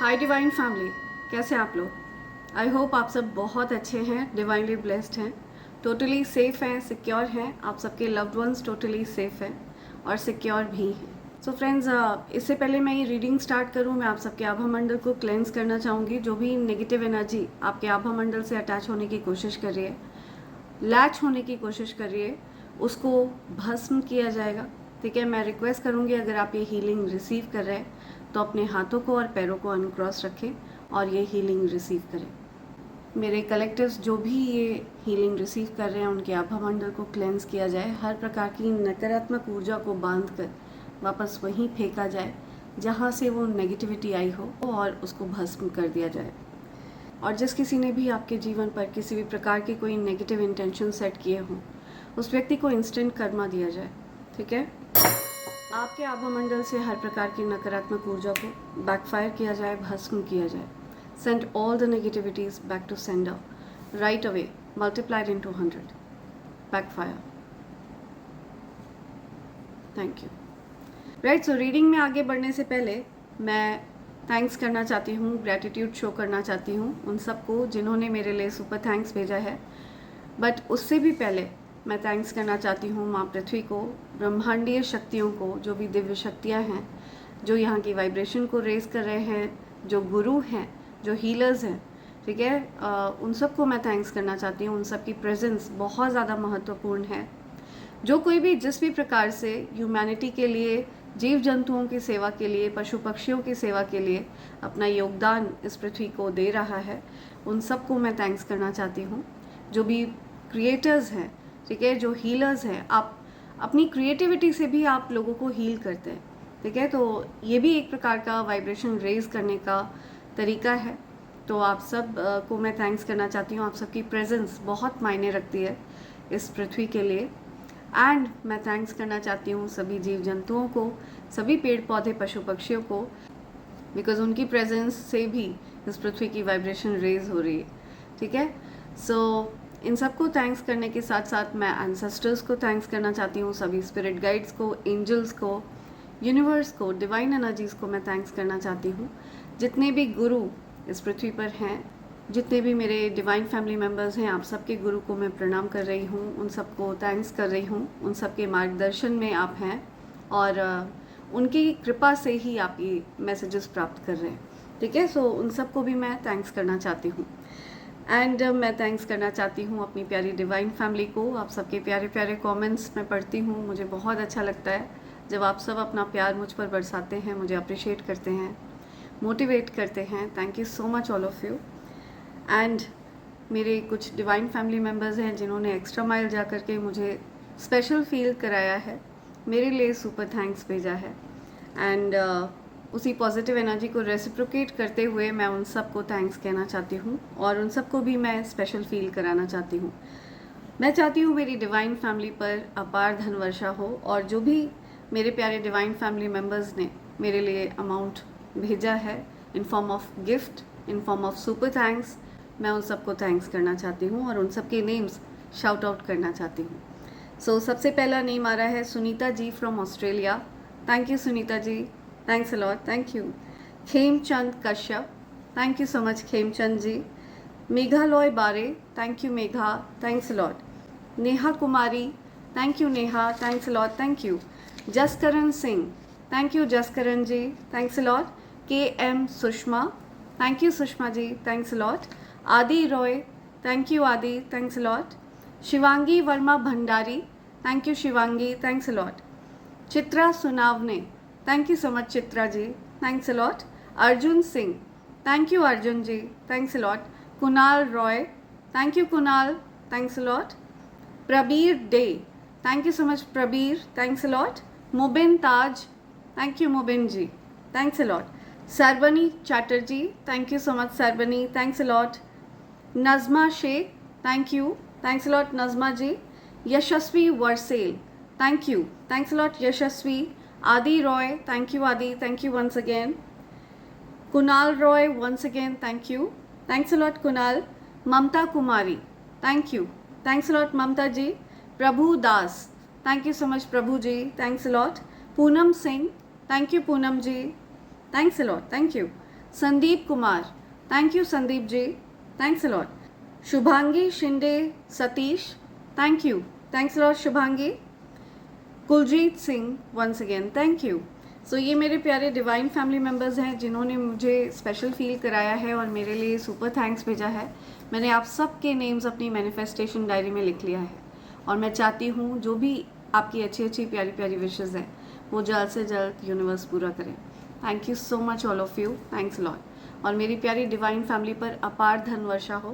हाय divine family, कैसे हैं आप लोग। आई होप आप सब बहुत अच्छे हैं, डिवाइनली ब्लेस्ड हैं, टोटली सेफ हैं, सिक्योर हैं। आप सबके लव्ड वंस टोटली सेफ हैं और सिक्योर भी हैं। सो फ्रेंड्स, इससे पहले मैं ये रीडिंग स्टार्ट करूँ, मैं आप सबके आभा मंडल को क्लेंस करना चाहूँगी। जो भी नेगेटिव एनर्जी आपके आभा मंडल से अटैच होने की कोशिश कर रही है, लैच होने की कोशिश कर रही है, उसको भस्म किया जाएगा। ठीक है, मैं रिक्वेस्ट करूँगी अगर आप ये हीलिंग रिसीव कर रहे हैं तो अपने हाथों को और पैरों को अनक्रॉस रखें और ये हीलिंग रिसीव करें। मेरे कलेक्टिव्स जो भी ये हीलिंग रिसीव कर रहे हैं उनके आभा मंडल को क्लेंस किया जाए, हर प्रकार की नकारात्मक ऊर्जा को बांध कर वापस वहीं फेंका जाए जहाँ से वो नेगेटिविटी आई हो और उसको भस्म कर दिया जाए। और जिस किसी ने भी आपके जीवन पर किसी भी प्रकार की कोई नेगेटिव इंटेंशन सेट किए हों, उस व्यक्ति को इंस्टेंट कर्मा दिया जाए। ठीक है, आपके आभा मंडल से हर प्रकार की नकारात्मक ऊर्जा को बैकफायर किया जाए, भस्म किया जाए। Send all the negativities back to sender right away, multiplied into 100, backfire. Thank you. Right, so reading में आगे बढ़ने से पहले मैं थैंक्स करना चाहती हूँ, ग्रैटिट्यूड शो करना चाहती हूँ उन सबको जिन्होंने मेरे लिए सुपर थैंक्स भेजा है। बट उससे भी पहले मैं थैंक्स करना चाहती हूँ माँ पृथ्वी को, ब्रह्मांडीय शक्तियों को, जो भी दिव्य शक्तियाँ हैं जो यहाँ की वाइब्रेशन को रेज कर रहे हैं, जो गुरु हैं, जो हीलर्स हैं। ठीक है, उन सबको मैं थैंक्स करना चाहती हूँ। उन सब की प्रेजेंस बहुत ज़्यादा महत्वपूर्ण है। जो कोई भी जिस भी प्रकार से ह्यूमैनिटी के लिए, जीव जंतुओं की सेवा के लिए, पशु पक्षियों की सेवा के लिए अपना योगदान इस पृथ्वी को दे रहा है, उन सबको मैं थैंक्स करना चाहती हूँ। जो भी क्रिएटर्स हैं, ठीक है, जो हीलर्स हैं, आप अपनी क्रिएटिविटी से भी आप लोगों को हील करते हैं। ठीक है, तो ये भी एक प्रकार का वाइब्रेशन रेज करने का तरीका है। तो आप सब को मैं थैंक्स करना चाहती हूँ। आप सबकी प्रेजेंस बहुत मायने रखती है इस पृथ्वी के लिए। एंड मैं थैंक्स करना चाहती हूँ सभी जीव जंतुओं को, सभी पेड़ पौधे, पशु पक्षियों को, बिकॉज उनकी प्रेजेंस से भी इस पृथ्वी की वाइब्रेशन रेज हो रही है। ठीक है, सो इन सबको थैंक्स करने के साथ साथ मैं एंसेस्टर्स को थैंक्स करना चाहती हूँ, सभी स्पिरिट गाइड्स को, एंजल्स को, यूनिवर्स को, डिवाइन एनर्जीज को मैं थैंक्स करना चाहती हूँ। जितने भी गुरु इस पृथ्वी पर हैं, जितने भी मेरे डिवाइन फैमिली मेम्बर्स हैं, आप सबके गुरु को मैं प्रणाम कर रही हूँ, उन सबको थैंक्स कर रही हूँ। उन सबके मार्गदर्शन में आप हैं और उनकी कृपा से ही आप ये मैसेजेस प्राप्त कर रहे हैं। ठीक है, सो उन सबको भी मैं थैंक्स करना चाहती हूँ। एंड मैं थैंक्स करना चाहती हूँ अपनी प्यारी डिवाइन फैमिली को। आप सबके प्यारे प्यारे कमेंट्स मैं पढ़ती हूँ, मुझे बहुत अच्छा लगता है जब आप सब अपना प्यार मुझ पर बरसाते हैं, मुझे अप्रिशिएट करते हैं, मोटिवेट करते हैं। Thank you so much all of you. And मेरे कुछ डिवाइन फैमिली मेम्बर्स हैं जिन्होंने एक्स्ट्रा माइल जा कर के मुझे स्पेशल फील कराया है, मेरे लिए सुपर थैंक्स भेजा है। एंड उसी पॉजिटिव एनर्जी को रेसिप्रोकेट करते हुए मैं उन सबको थैंक्स कहना चाहती हूँ और उन सबको भी मैं स्पेशल फील कराना चाहती हूँ। मैं चाहती हूँ मेरी डिवाइन फैमिली पर अपार धन वर्षा हो और जो भी मेरे प्यारे डिवाइन फैमिली मेम्बर्स ने मेरे लिए अमाउंट भेजा है in form of gift, in form of super thanks, मैं उन सबको थैंक्स करना चाहती हूँ और उन सबके नेम्स शाउट आउट करना चाहती हूँ। सो सबसे पहला नेम आ रहा है Sunita ji from Australia. Thank you Sunita ji, thanks a lot, thank you. Khemchand Kashyap, thank you so much Khemchand ji. Meghalaya बारे, thank you Megha, thanks a lot. Neha Kumari, thank you Neha, thanks a lot, thank you. Jaskaran Singh, thank you Jaskaran ji, thanks a lot. K M Sushma, thank you Sushma ji, thanks a lot. Adi Roy, thank you Adi, thanks a lot. Shivangi Verma Bhandari, thank you Shivangi, thanks a lot. Chitra Sunavane, thank you so much Chitra ji, thanks a lot. Arjun Singh, thank you Arjun ji, thanks a lot. Kunal Roy, thank you Kunal, thanks a lot. Prabir De, thank you so much Prabir, thanks a lot. Mubin Taj, thank you Mubin ji, thanks a lot. Sarbani Chatterjee, thank you so much Sarbani, thanks a lot. Nazma Sheikh, thank you, thanks a lot Nazma ji. Yashasvi Varsel, thank you, thanks a lot Yashasvi. Adi Roy, thank you Adi, thank you once again. Kunal Roy, once again thank you, thanks a lot Kunal. Mamta Kumari, thank you, thanks a lot Mamta ji. Prabhu Das, thank you so much Prabhu ji, thanks a lot. Poonam Singh, thank you Poonam ji, thanks a lot, thank you. Sandeep Kumar, thank you Sandeep ji, thanks a lot. Shubhangi Shinde Satish, thank you, thanks a lot Shubhangi. Kuljeet Singh once again, thank you. So ये मेरे प्यारे divine family members हैं जिन्होंने मुझे special feel कराया है और मेरे लिए सुपर थैंक्स भेजा है। मैंने आप सब के नेम्स अपनी मैनिफेस्टेशन डायरी में लिख लिया है और मैं चाहती हूँ जो भी आपकी अच्छी अच्छी प्यारी प्यारी विशेज़ हैं वो जल्द से जल्द यूनिवर्स पूरा करें। Thank you so much all of you, thanks lot. और मेरी प्यारी डिवाइन फैमिली पर अपार धन वर्षा हो।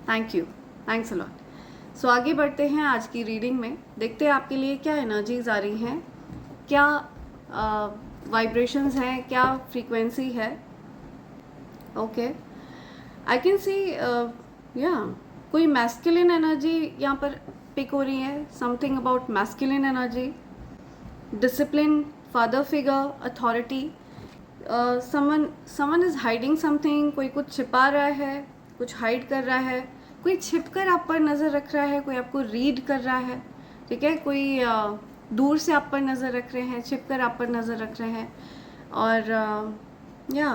Thank you, thanks lot. So आगे बढ़ते हैं आज की रीडिंग में। देखते हैं आपके लिए क्या एनर्जीज आ रही हैं, क्या वाइब्रेशंस हैं, क्या फ्रीक्वेंसी है। ओके, आई कैन सी या कोई मैस्कुलिन एनर्जी यहाँ पर पिक हो रही है। Something about masculine energy, discipline, father figure, authority. Someone is hiding something. कोई कुछ छिपा रहा है, कुछ हाइड कर रहा है, कोई छिपकर आप पर नज़र रख रहा है, कोई आपको रीड कर रहा है, ठीक है। कोई दूर से आप पर नज़र रख रहे हैं, छिपकर आप पर नज़र रख रहे हैं। और या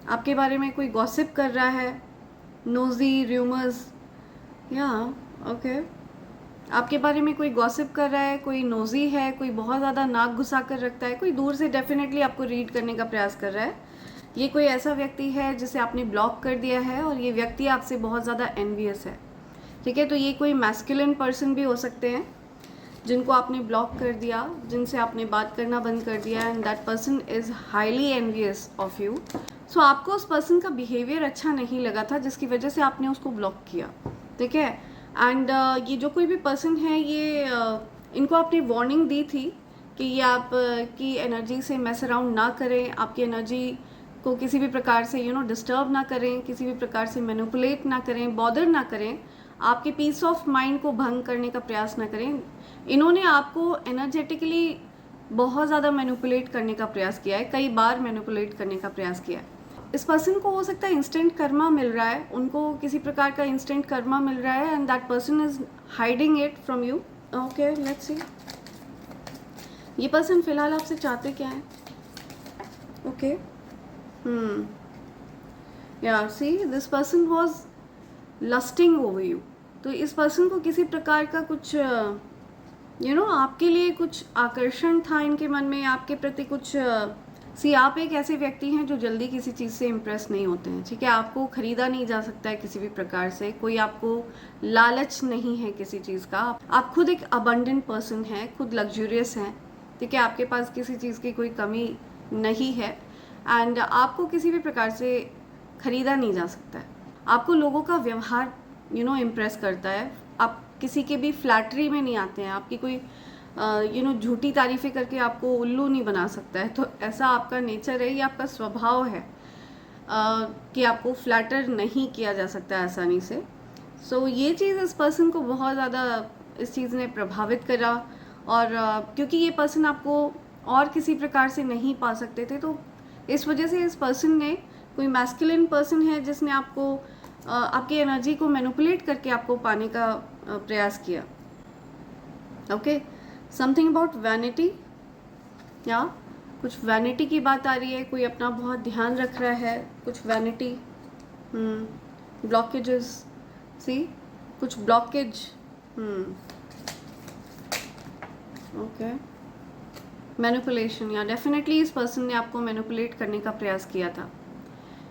आपके बारे में कोई गॉसिप कर रहा है, नोजी, र्यूमर्स, या ओके, आपके बारे में कोई गॉसिप कर रहा है, कोई नोजी है, कोई बहुत ज़्यादा नाक घुसा कर रखता है, कोई दूर से डेफिनेटली आपको रीड करने का प्रयास कर रहा है। ये कोई ऐसा व्यक्ति है जिसे आपने ब्लॉक कर दिया है और ये व्यक्ति आपसे बहुत ज़्यादा एनवियस है, ठीक है। तो ये कोई मैस्कुलिन पर्सन भी हो सकते हैं जिनको आपने ब्लॉक कर दिया, जिनसे आपने बात करना बंद कर दिया, and that person is highly envious of you. So आपको उस पर्सन का बिहेवियर अच्छा नहीं लगा था जिसकी वजह से आपने उसको ब्लॉक किया, ठीक है। एंड ये जो कोई भी पर्सन है, ये इनको आपने वार्निंग दी थी कि ये आप की एनर्जी से मैस अराउंड ना करें, आपकी एनर्जी को किसी भी प्रकार से डिस्टर्ब ना करें, किसी भी प्रकार से मैनिपुलेट ना करें, बॉदर ना करें, आपके पीस ऑफ माइंड को भंग करने का प्रयास ना करें। इन्होंने आपको एनर्जेटिकली बहुत ज़्यादा मैनिपुलेट करने का प्रयास किया है, कई बार मैनिपुलेट करने का प्रयास किया है। इस पर्सन को हो सकता है इंस्टेंट कर्मा मिल रहा है, उनको किसी प्रकार का इंस्टेंट कर्मा मिल रहा है, and that person is hiding it from you. Okay, let's see ये पर्सन फिलहाल आपसे चाहते क्या है। Okay, yeah see this person was lusting over you. तो इस पर्सन को किसी प्रकार का कुछ आपके लिए कुछ आकर्षण था इनके मन में, आपके प्रति कुछ आप एक ऐसे व्यक्ति हैं जो जल्दी किसी चीज़ से इम्प्रेस नहीं होते हैं, ठीक है। आपको ख़रीदा नहीं जा सकता है किसी भी प्रकार से, कोई आपको लालच नहीं है किसी चीज़ का। आप खुद एक अबंडेंट पर्सन हैं, खुद लग्जूरियस हैं, ठीक है। आपके पास किसी चीज़ की कोई कमी नहीं है, एंड आपको किसी भी प्रकार से ख़रीदा नहीं जा सकता है। आपको लोगों का व्यवहार इम्प्रेस करता है, आप किसी के भी फ्लैटरी में नहीं आते हैं, आपकी कोई झूठी तारीफ़ें करके आपको उल्लू नहीं बना सकता है। तो ऐसा आपका नेचर है, ये आपका स्वभाव है कि आपको फ्लैटर नहीं किया जा सकता है आसानी से। सो ये चीज़ इस पर्सन को बहुत ज़्यादा इस चीज़ ने प्रभावित करा, और क्योंकि ये पर्सन आपको और किसी प्रकार से नहीं पा सकते थे, तो इस वजह से इस पर्सन ने, कोई मैस्कुलिन पर्सन है जिसने आपको आपकी एनर्जी को मैनिपुलेट करके आपको पाने का प्रयास किया। ओके, समथिंग अबाउट वैनिटी, या कुछ वैनिटी की बात आ रही है, कोई अपना बहुत ध्यान रख रहा है, कुछ वैनिटी, ब्लॉकेजेस, सी कुछ ब्लॉकेज, ओके, मैनिपुलेशन, या डेफिनेटली इस पर्सन ने आपको मैनिपुलेट करने का प्रयास किया था,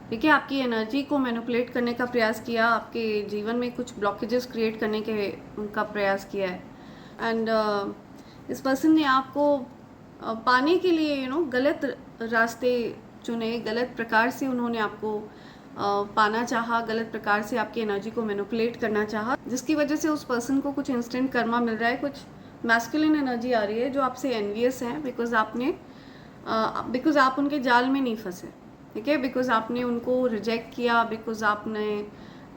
ठीक है। आपकी एनर्जी को मैनिपुलेट करने का प्रयास किया, आपके जीवन में कुछ ब्लॉकेजेस क्रिएट करने के उनका प्रयास किया है, एंड इस पर्सन ने आपको पाने के लिए गलत रास्ते चुने, गलत प्रकार से उन्होंने आपको पाना चाहा, गलत प्रकार से आपकी एनर्जी को मैनिपुलेट करना चाहा, जिसकी वजह से उस पर्सन को कुछ इंस्टेंट कर्मा मिल रहा है, कुछ मैस्कुलिन एनर्जी आ रही है जो आपसे एनवियस है, बिकॉज आप उनके जाल में नहीं फंसे, ठीक है, बिकॉज आपने उनको रिजेक्ट किया, बिकॉज आपने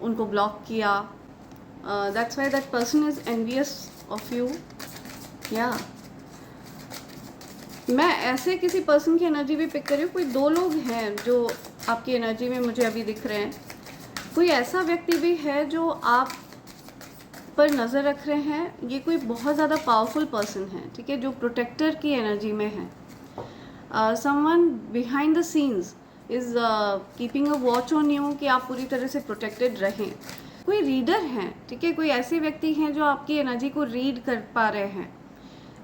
उनको ब्लॉक किया। That's why that person is envious of you. या मैं ऐसे किसी पर्सन की एनर्जी भी पिक कर रही हूँ। कोई दो लोग हैं जो आपकी एनर्जी में मुझे अभी दिख रहे हैं। कोई ऐसा व्यक्ति भी है जो आप पर नज़र रख रहे हैं। ये कोई बहुत ज़्यादा पावरफुल पर्सन है, ठीक है, जो प्रोटेक्टर की एनर्जी में है। Someone behind the scenes is keeping a watch on you कि आप पूरी तरह से प्रोटेक्टेड रहें। कोई रीडर हैं, ठीक है, कोई ऐसे व्यक्ति हैं जो आपकी एनर्जी को रीड कर पा रहे हैं,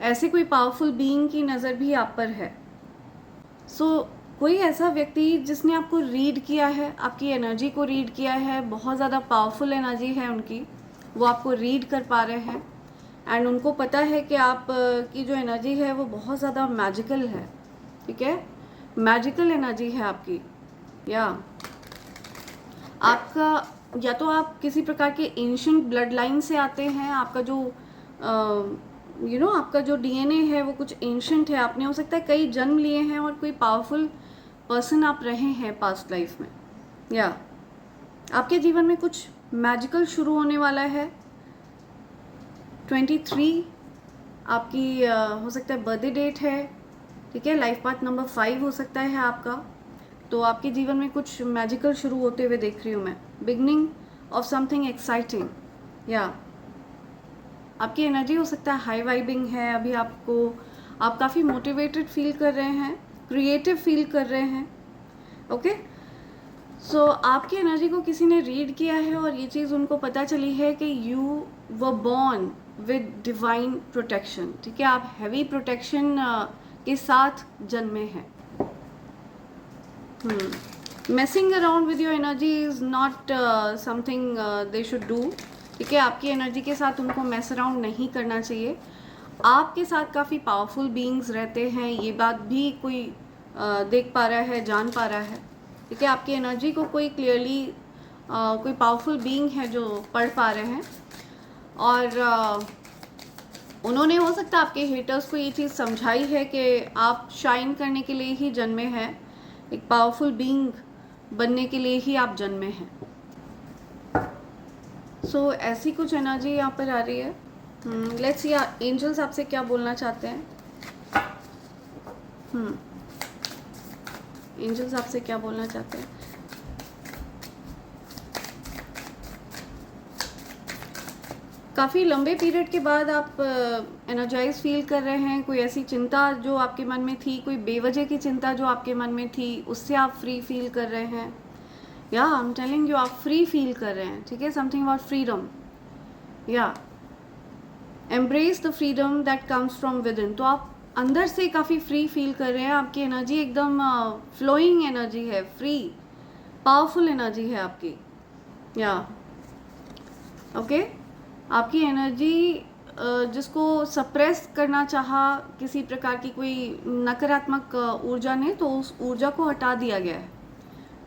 ऐसे कोई पावरफुल बीइंग की नज़र भी आप पर है। कोई ऐसा व्यक्ति जिसने आपको रीड किया है, आपकी एनर्जी को रीड किया है, बहुत ज़्यादा पावरफुल एनर्जी है उनकी, वो आपको रीड कर पा रहे हैं एंड उनको पता है कि आप की जो एनर्जी है वो बहुत ज़्यादा मैजिकल है, ठीक है, मैजिकल एनर्जी है आपकी। या आपका, या तो आप किसी प्रकार के एंशिएंट ब्लड लाइन से आते हैं, आपका जो आपका जो डीएनए है वो कुछ एंशिएंट है, आपने हो सकता है कई जन्म लिए हैं और कोई पावरफुल पर्सन आप रहे हैं पास्ट लाइफ में, या आपके जीवन में कुछ मैजिकल शुरू होने वाला है। 23 आपकी हो सकता है बर्थडे डेट है, ठीक है, लाइफ पाथ नंबर 5 हो सकता है आपका। तो आपके जीवन में कुछ मैजिकल शुरू होते हुए देख रही हूँ मैं, बिगनिंग ऑफ समथिंग एक्साइटिंग। या आपकी एनर्जी हो सकता है हाई वाइबिंग है, अभी आप काफ़ी मोटिवेटेड फील कर रहे हैं, क्रिएटिव फील कर रहे हैं। ओके, सो आपकी एनर्जी को किसी ने रीड किया है और ये चीज़ उनको पता चली है कि you were born with divine protection, ठीक है, आप हैवी प्रोटेक्शन के साथ जन्मे हैं। Messing around with your energy is not something they should do, ठीक है, आपकी एनर्जी के साथ उनको मेस अराउंड नहीं करना चाहिए। आपके साथ काफ़ी पावरफुल बीइंग्स रहते हैं, ये बात भी कोई देख पा रहा है, जान पा रहा है, ठीक है, आपकी एनर्जी को कोई क्लियरली कोई पावरफुल बीइंग है जो पढ़ पा रहे हैं और उन्होंने हो सकता है आपके हेटर्स को ये चीज़ समझाई है कि आप शाइन करने के लिए ही जन्मे हैं, एक पावरफुल बीइंग बनने के लिए ही आप जन्मे हैं। ऐसी कुछ एनर्जी यहाँ पर आ रही है। लेट्स सी एंजल्स आपसे क्या बोलना चाहते हैं। एंजल्स आपसे क्या बोलना चाहते हैं। काफ़ी लंबे पीरियड के बाद आप एनर्जाइज फील कर रहे हैं, कोई ऐसी चिंता जो आपके मन में थी, कोई बेवजह की चिंता जो आपके मन में थी, उससे आप फ्री फील कर रहे हैं। या आई एम टेलिंग यू, आप फ्री फील कर रहे हैं, ठीक है, समथिंग अबाउट फ्रीडम। या embrace the freedom that comes from with in. तो आप अंदर से काफ़ी फ्री फील कर रहे हैं, आपकी एनर्जी एकदम फ्लोइंग एनर्जी है, फ्री पावरफुल एनर्जी है आपकी। या ओके, आपकी एनर्जी जिसको सप्रेस करना चाहा किसी प्रकार की कोई नकारात्मक ऊर्जा ने, तो उस ऊर्जा को हटा दिया गया है।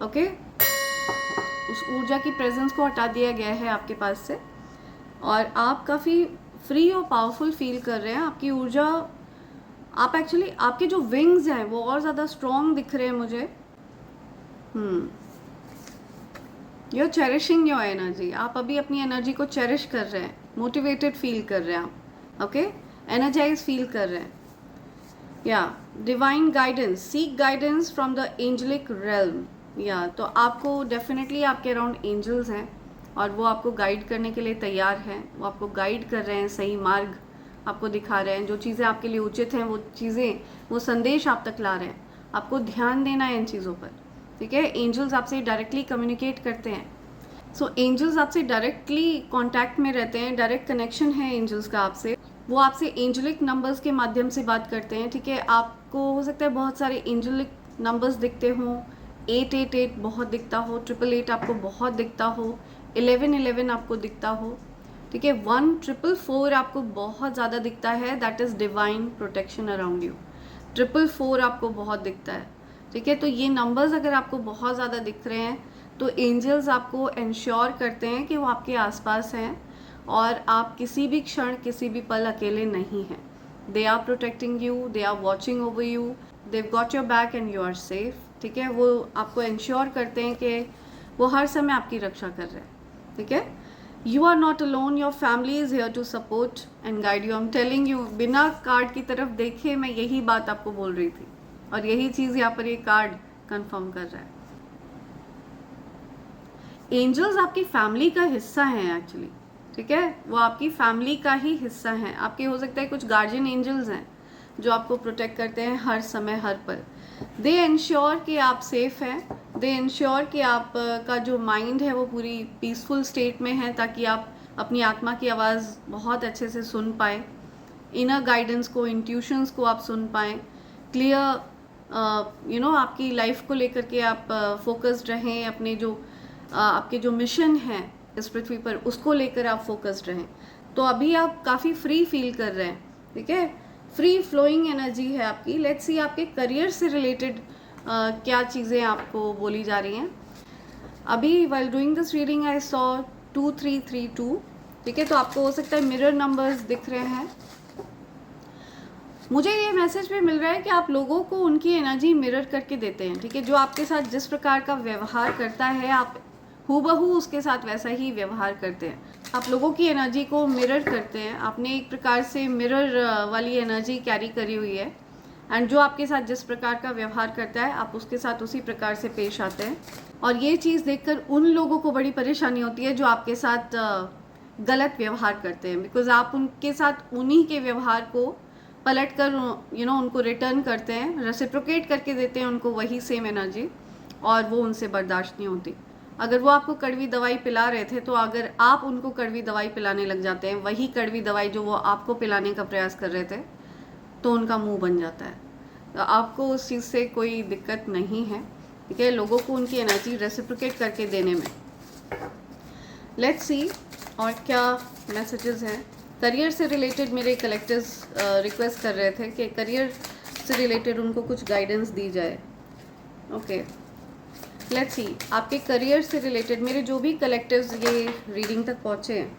ओके, उस ऊर्जा की प्रेजेंस को हटा दिया गया है आपके पास से और आप काफ़ी फ्री और पावरफुल फील कर रहे हैं। आपकी ऊर्जा, आप एक्चुअली, आपके जो विंग्स हैं वो और ज़्यादा स्ट्रॉन्ग दिख रहे हैं मुझे। You are cherishing your energy, आप अभी अपनी एनर्जी को चेरिश कर रहे हैं, मोटिवेटेड फील कर रहे हैं आप। ओके, एनर्जाइज फील कर रहे हैं। या divine guidance, seek guidance from the angelic realm. या तो आपको डेफिनेटली आपके अराउंड एंजल्स हैं और वो आपको गाइड करने के लिए तैयार हैं, वो आपको गाइड कर रहे हैं, सही मार्ग आपको दिखा रहे हैं, जो चीज़ें आपके लिए उचित हैं वो चीज़ें, वो संदेश आप तक ला रहे हैं। आपको ध्यान देना है इन चीज़ों पर, ठीक है। एंजल्स आपसे डायरेक्टली कम्युनिकेट करते हैं। एंजल्स आपसे डायरेक्टली कांटेक्ट में रहते हैं, डायरेक्ट कनेक्शन है एंजल्स का आपसे। वो आपसे एंजलिक नंबर्स के माध्यम से बात करते हैं, ठीक है। आपको हो सकता है बहुत सारे एंजलिक नंबर्स दिखते हों, 888 बहुत दिखता हो, 888 आपको बहुत दिखता हो, 1111 आपको दिखता हो, ठीक है, 1444 आपको बहुत ज़्यादा दिखता है, that is divine protection around you. 444 आपको बहुत दिखता है, ठीक है। तो ये नंबर्स अगर आपको बहुत ज़्यादा दिख रहे हैं तो एंजल्स आपको इंश्योर करते हैं कि वो आपके आसपास हैं और आप किसी भी क्षण, किसी भी पल अकेले नहीं हैं। They are protecting you, they are watching over you, they've got your back and you are safe, ठीक है। वो आपको इंश्योर करते हैं कि वो हर समय आपकी रक्षा कर रहे हैं, ठीक है। You are not alone, your family is here to support and guide you. I am telling you, बिना कार्ड की तरफ देखे मैं यही बात आपको बोल रही थी और यही चीज़ यहाँ पर ये कार्ड कंफर्म कर रहा है। एंजल्स आपकी फैमिली का हिस्सा हैं एक्चुअली, ठीक है, वो आपकी फैमिली का ही हिस्सा हैं। आपके हो सकता है कुछ गार्जियन एंजल्स हैं जो आपको प्रोटेक्ट करते हैं हर समय, हर पल। दे इंश्योर कि आप सेफ हैं, दे इंश्योर कि आप का जो माइंड है वो पूरी पीसफुल स्टेट में है, ताकि आप अपनी आत्मा की आवाज़ बहुत अच्छे से सुन पाएँ, इनर गाइडेंस को, इंट्यूशंस को आप सुन पाएँ, क्लियर आपकी लाइफ को लेकर के आप फोकस्ड रहें, अपने जो आपके जो मिशन है इस पृथ्वी पर उसको लेकर आप फोकस्ड रहें। तो अभी आप काफ़ी फ्री फील कर रहे हैं, ठीक है, फ्री फ्लोइंग एनर्जी है आपकी। लेट्स सी आपके करियर से रिलेटेड क्या चीज़ें आपको बोली जा रही हैं। अभी while doing this reading I saw 2332, ठीक है, तो आपको हो सकता है मिरर नंबर्स दिख रहे हैं। मुझे ये मैसेज भी मिल रहा है कि आप लोगों को उनकी एनर्जी मिरर करके देते हैं, ठीक है, जो आपके साथ जिस प्रकार का व्यवहार करता है आप हूबहू उसके साथ वैसा ही व्यवहार करते हैं। आप लोगों की एनर्जी को मिरर करते हैं, आपने एक प्रकार से मिरर वाली एनर्जी कैरी करी हुई है, एंड जो आपके साथ जिस प्रकार का व्यवहार करता है आप उसके साथ उसी प्रकार से पेश आते हैं। और ये चीज़ देखकर उन लोगों को बड़ी परेशानी होती है जो आपके साथ गलत व्यवहार करते हैं, बिकॉज आप उनके साथ उन्हीं के व्यवहार को पलट कर उनको रिटर्न करते हैं, रेसिप्रोकेट करके देते हैं उनको वही सेम एनर्जी, और वो उनसे बर्दाश्त नहीं होती। अगर वो आपको कड़वी दवाई पिला रहे थे, तो अगर आप उनको कड़वी दवाई पिलाने लग जाते हैं, वही कड़वी दवाई जो वो आपको पिलाने का प्रयास कर रहे थे, तो उनका मुंह बन जाता है। तो आपको उस चीज़ से कोई दिक्कत नहीं है, ठीक है, लोगों को उनकी एनर्जी रेसिप्रोकेट करके देने में। लेट्स सी और क्या मैसेजेस हैं। करियर से रिलेटेड मेरे कलेक्टर्स रिक्वेस्ट कर रहे थे कि करियर से रिलेटेड उनको कुछ गाइडेंस दी जाए। ओके, लेट्स सी आपके करियर से रिलेटेड मेरे जो भी कलेक्टर्स ये रीडिंग तक पहुँचे हैं,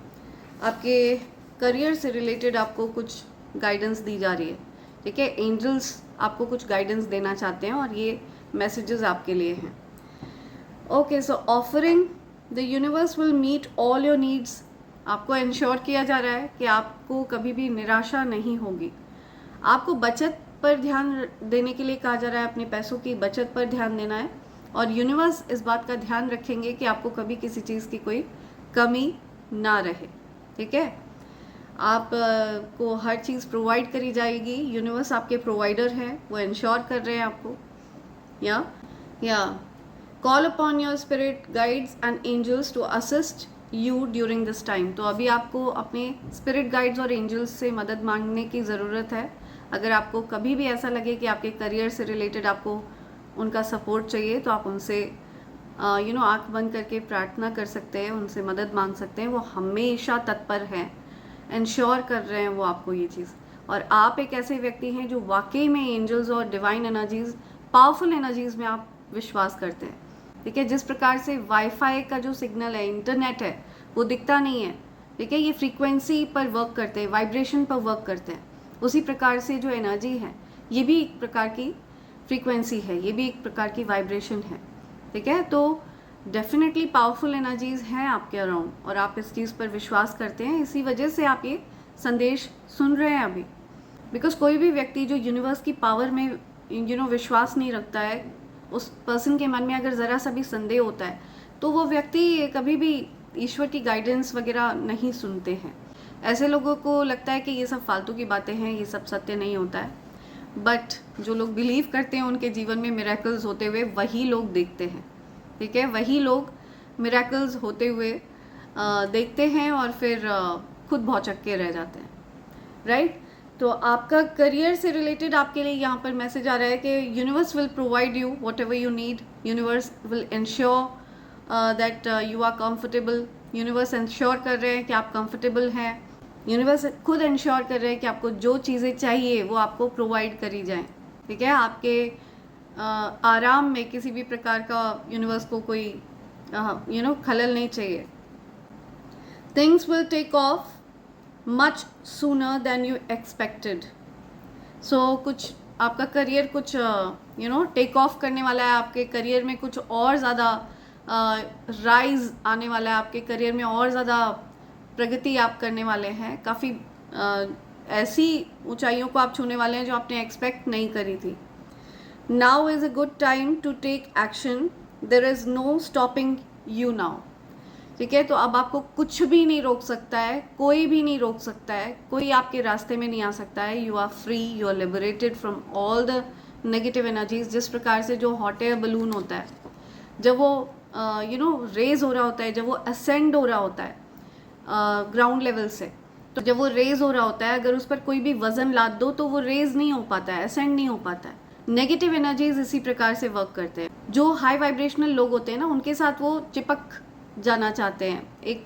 आपके करियर से रिलेटेड आपको कुछ गाइडेंस दी जा रही है, ठीक है, एंजल्स आपको कुछ गाइडेंस देना चाहते हैं और ये मैसेजेस आपके लिए हैं। Okay, so offering the universe will meet all your needs. आपको इंश्योर किया जा रहा है कि आपको कभी भी निराशा नहीं होगी। आपको बचत पर ध्यान देने के लिए कहा जा रहा है, अपने पैसों की बचत पर ध्यान देना है, और यूनिवर्स इस बात का ध्यान रखेंगे कि आपको कभी किसी चीज़ की कोई कमी ना रहे, ठीक है। आप को हर चीज़ प्रोवाइड करी जाएगी, यूनिवर्स आपके प्रोवाइडर हैं, वो इंश्योर कर रहे हैं आपको। या call upon your spirit guides and angels to assist you during this time. तो अभी आपको अपने स्पिरिट गाइड्स और एंजल्स से मदद मांगने की ज़रूरत है। अगर आपको कभी भी ऐसा लगे कि आपके करियर से रिलेटेड आपको उनका सपोर्ट चाहिए, तो आप उनसे आँख बंद करके प्रार्थना कर सकते हैं, उनसे मदद मांग सकते हैं। वो हमेशा तत्पर हैं, इंश्योर कर रहे हैं वो आपको ये चीज़। और आप एक ऐसे व्यक्ति हैं जो वाकई में एंजल्स और डिवाइन एनर्जीज़, पावरफुल एनर्जीज़ में आप विश्वास करते हैं, ठीक है। जिस प्रकार से वाईफाई का जो सिग्नल है, इंटरनेट है, वो दिखता नहीं है, ठीक है, ये फ्रीक्वेंसी पर वर्क करते हैं, वाइब्रेशन पर वर्क करते हैं। उसी प्रकार से जो एनर्जी है, ये भी एक प्रकार की फ्रीक्वेंसी है, ये भी एक प्रकार की वाइब्रेशन है, ठीक है। तो डेफिनेटली पावरफुल एनर्जीज़ हैं आपके अराउंड, और आप इस चीज़ पर विश्वास करते हैं, इसी वजह से आप ये संदेश सुन रहे हैं अभी। बिकॉज कोई भी व्यक्ति जो यूनिवर्स की पावर में विश्वास नहीं रखता है, उस पर्सन के मन में अगर ज़रा सा भी संदेह होता है, तो वो व्यक्ति कभी भी ईश्वर की गाइडेंस वगैरह नहीं सुनते हैं। ऐसे लोगों को लगता है कि ये सब फालतू की बातें हैं, ये सब सत्य नहीं होता है। बट जो लोग बिलीव करते हैं उनके जीवन में मिरेकल्स होते हुए वही लोग देखते हैं, ठीक है, वही लोग मिरेकल्स होते हुए देखते हैं और फिर खुद भौचक्के के रह जाते हैं, राइट। तो आपका करियर से रिलेटेड आपके लिए यहाँ पर मैसेज आ रहा है कि universe will provide you whatever you need, universe will ensure that you are comfortable. Universe ensure कर रहे हैं कि आप कंफर्टेबल हैं, यूनिवर्स खुद इंश्योर कर रहे हैं कि आपको जो चीज़ें चाहिए वो आपको प्रोवाइड करी जाएं, ठीक है। आपके आराम में किसी भी प्रकार का यूनिवर्स को कोई खलल नहीं चाहिए। Things will take off much sooner than you expected. So कुछ आपका करियर कुछ टेक ऑफ करने वाला है, आपके करियर में कुछ और ज़्यादा राइज आने वाला है, आपके करियर में और ज़्यादा प्रगति आप करने वाले हैं। काफ़ी ऐसी ऊंचाइयों को आप छूने वाले हैं जो आपने एक्सपेक्ट नहीं करी थी। Now is a good time to take action, there is no stopping you now, ठीक है। तो अब आपको कुछ भी नहीं रोक सकता है, कोई भी नहीं रोक सकता है, कोई आपके रास्ते में नहीं आ सकता है। You are free, you are liberated from all the negative energies, जिस प्रकार से जो हॉट एयर बलून होता है, जब वो रेज हो रहा होता है, जब वो असेंड हो रहा होता है ग्राउंड लेवल से, तो जब वो रेज हो रहा होता है, अगर उस पर कोई भी वजन लाद दो तो वो रेज नहीं हो पाता है, असेंड नहीं हो पाता है। नेगेटिव एनर्जीज इसी प्रकार से वर्क करते हैं। जो हाई वाइब्रेशनल लोग होते हैं ना, उनके साथ वो चिपक जाना चाहते हैं। एक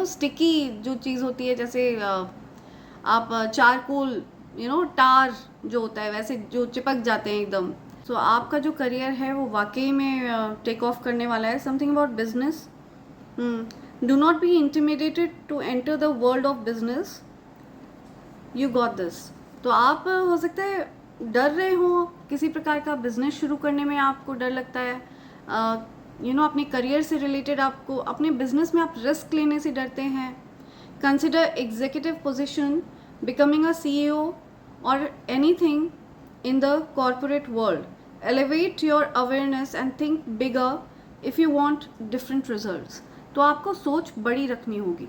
स्टिकी जो चीज़ होती है, जैसे आप चारकोल टार जो होता है, वैसे जो चिपक जाते हैं एकदम। तो आपका जो करियर है वो वाकई में टेक ऑफ करने वाला है। Something about business, do not be intimidated to enter the world of business, you got this. तो आप हो सकता है डर रहे हो किसी प्रकार का बिजनेस शुरू करने में, आपको डर लगता है, अपने करियर से रिलेटेड, आपको अपने बिजनेस में आप रिस्क लेने से डरते हैं। Consider executive position, becoming a CEO और anything in the corporate world. Elevate your awareness and think bigger if you want different results. तो आपको सोच बड़ी रखनी होगी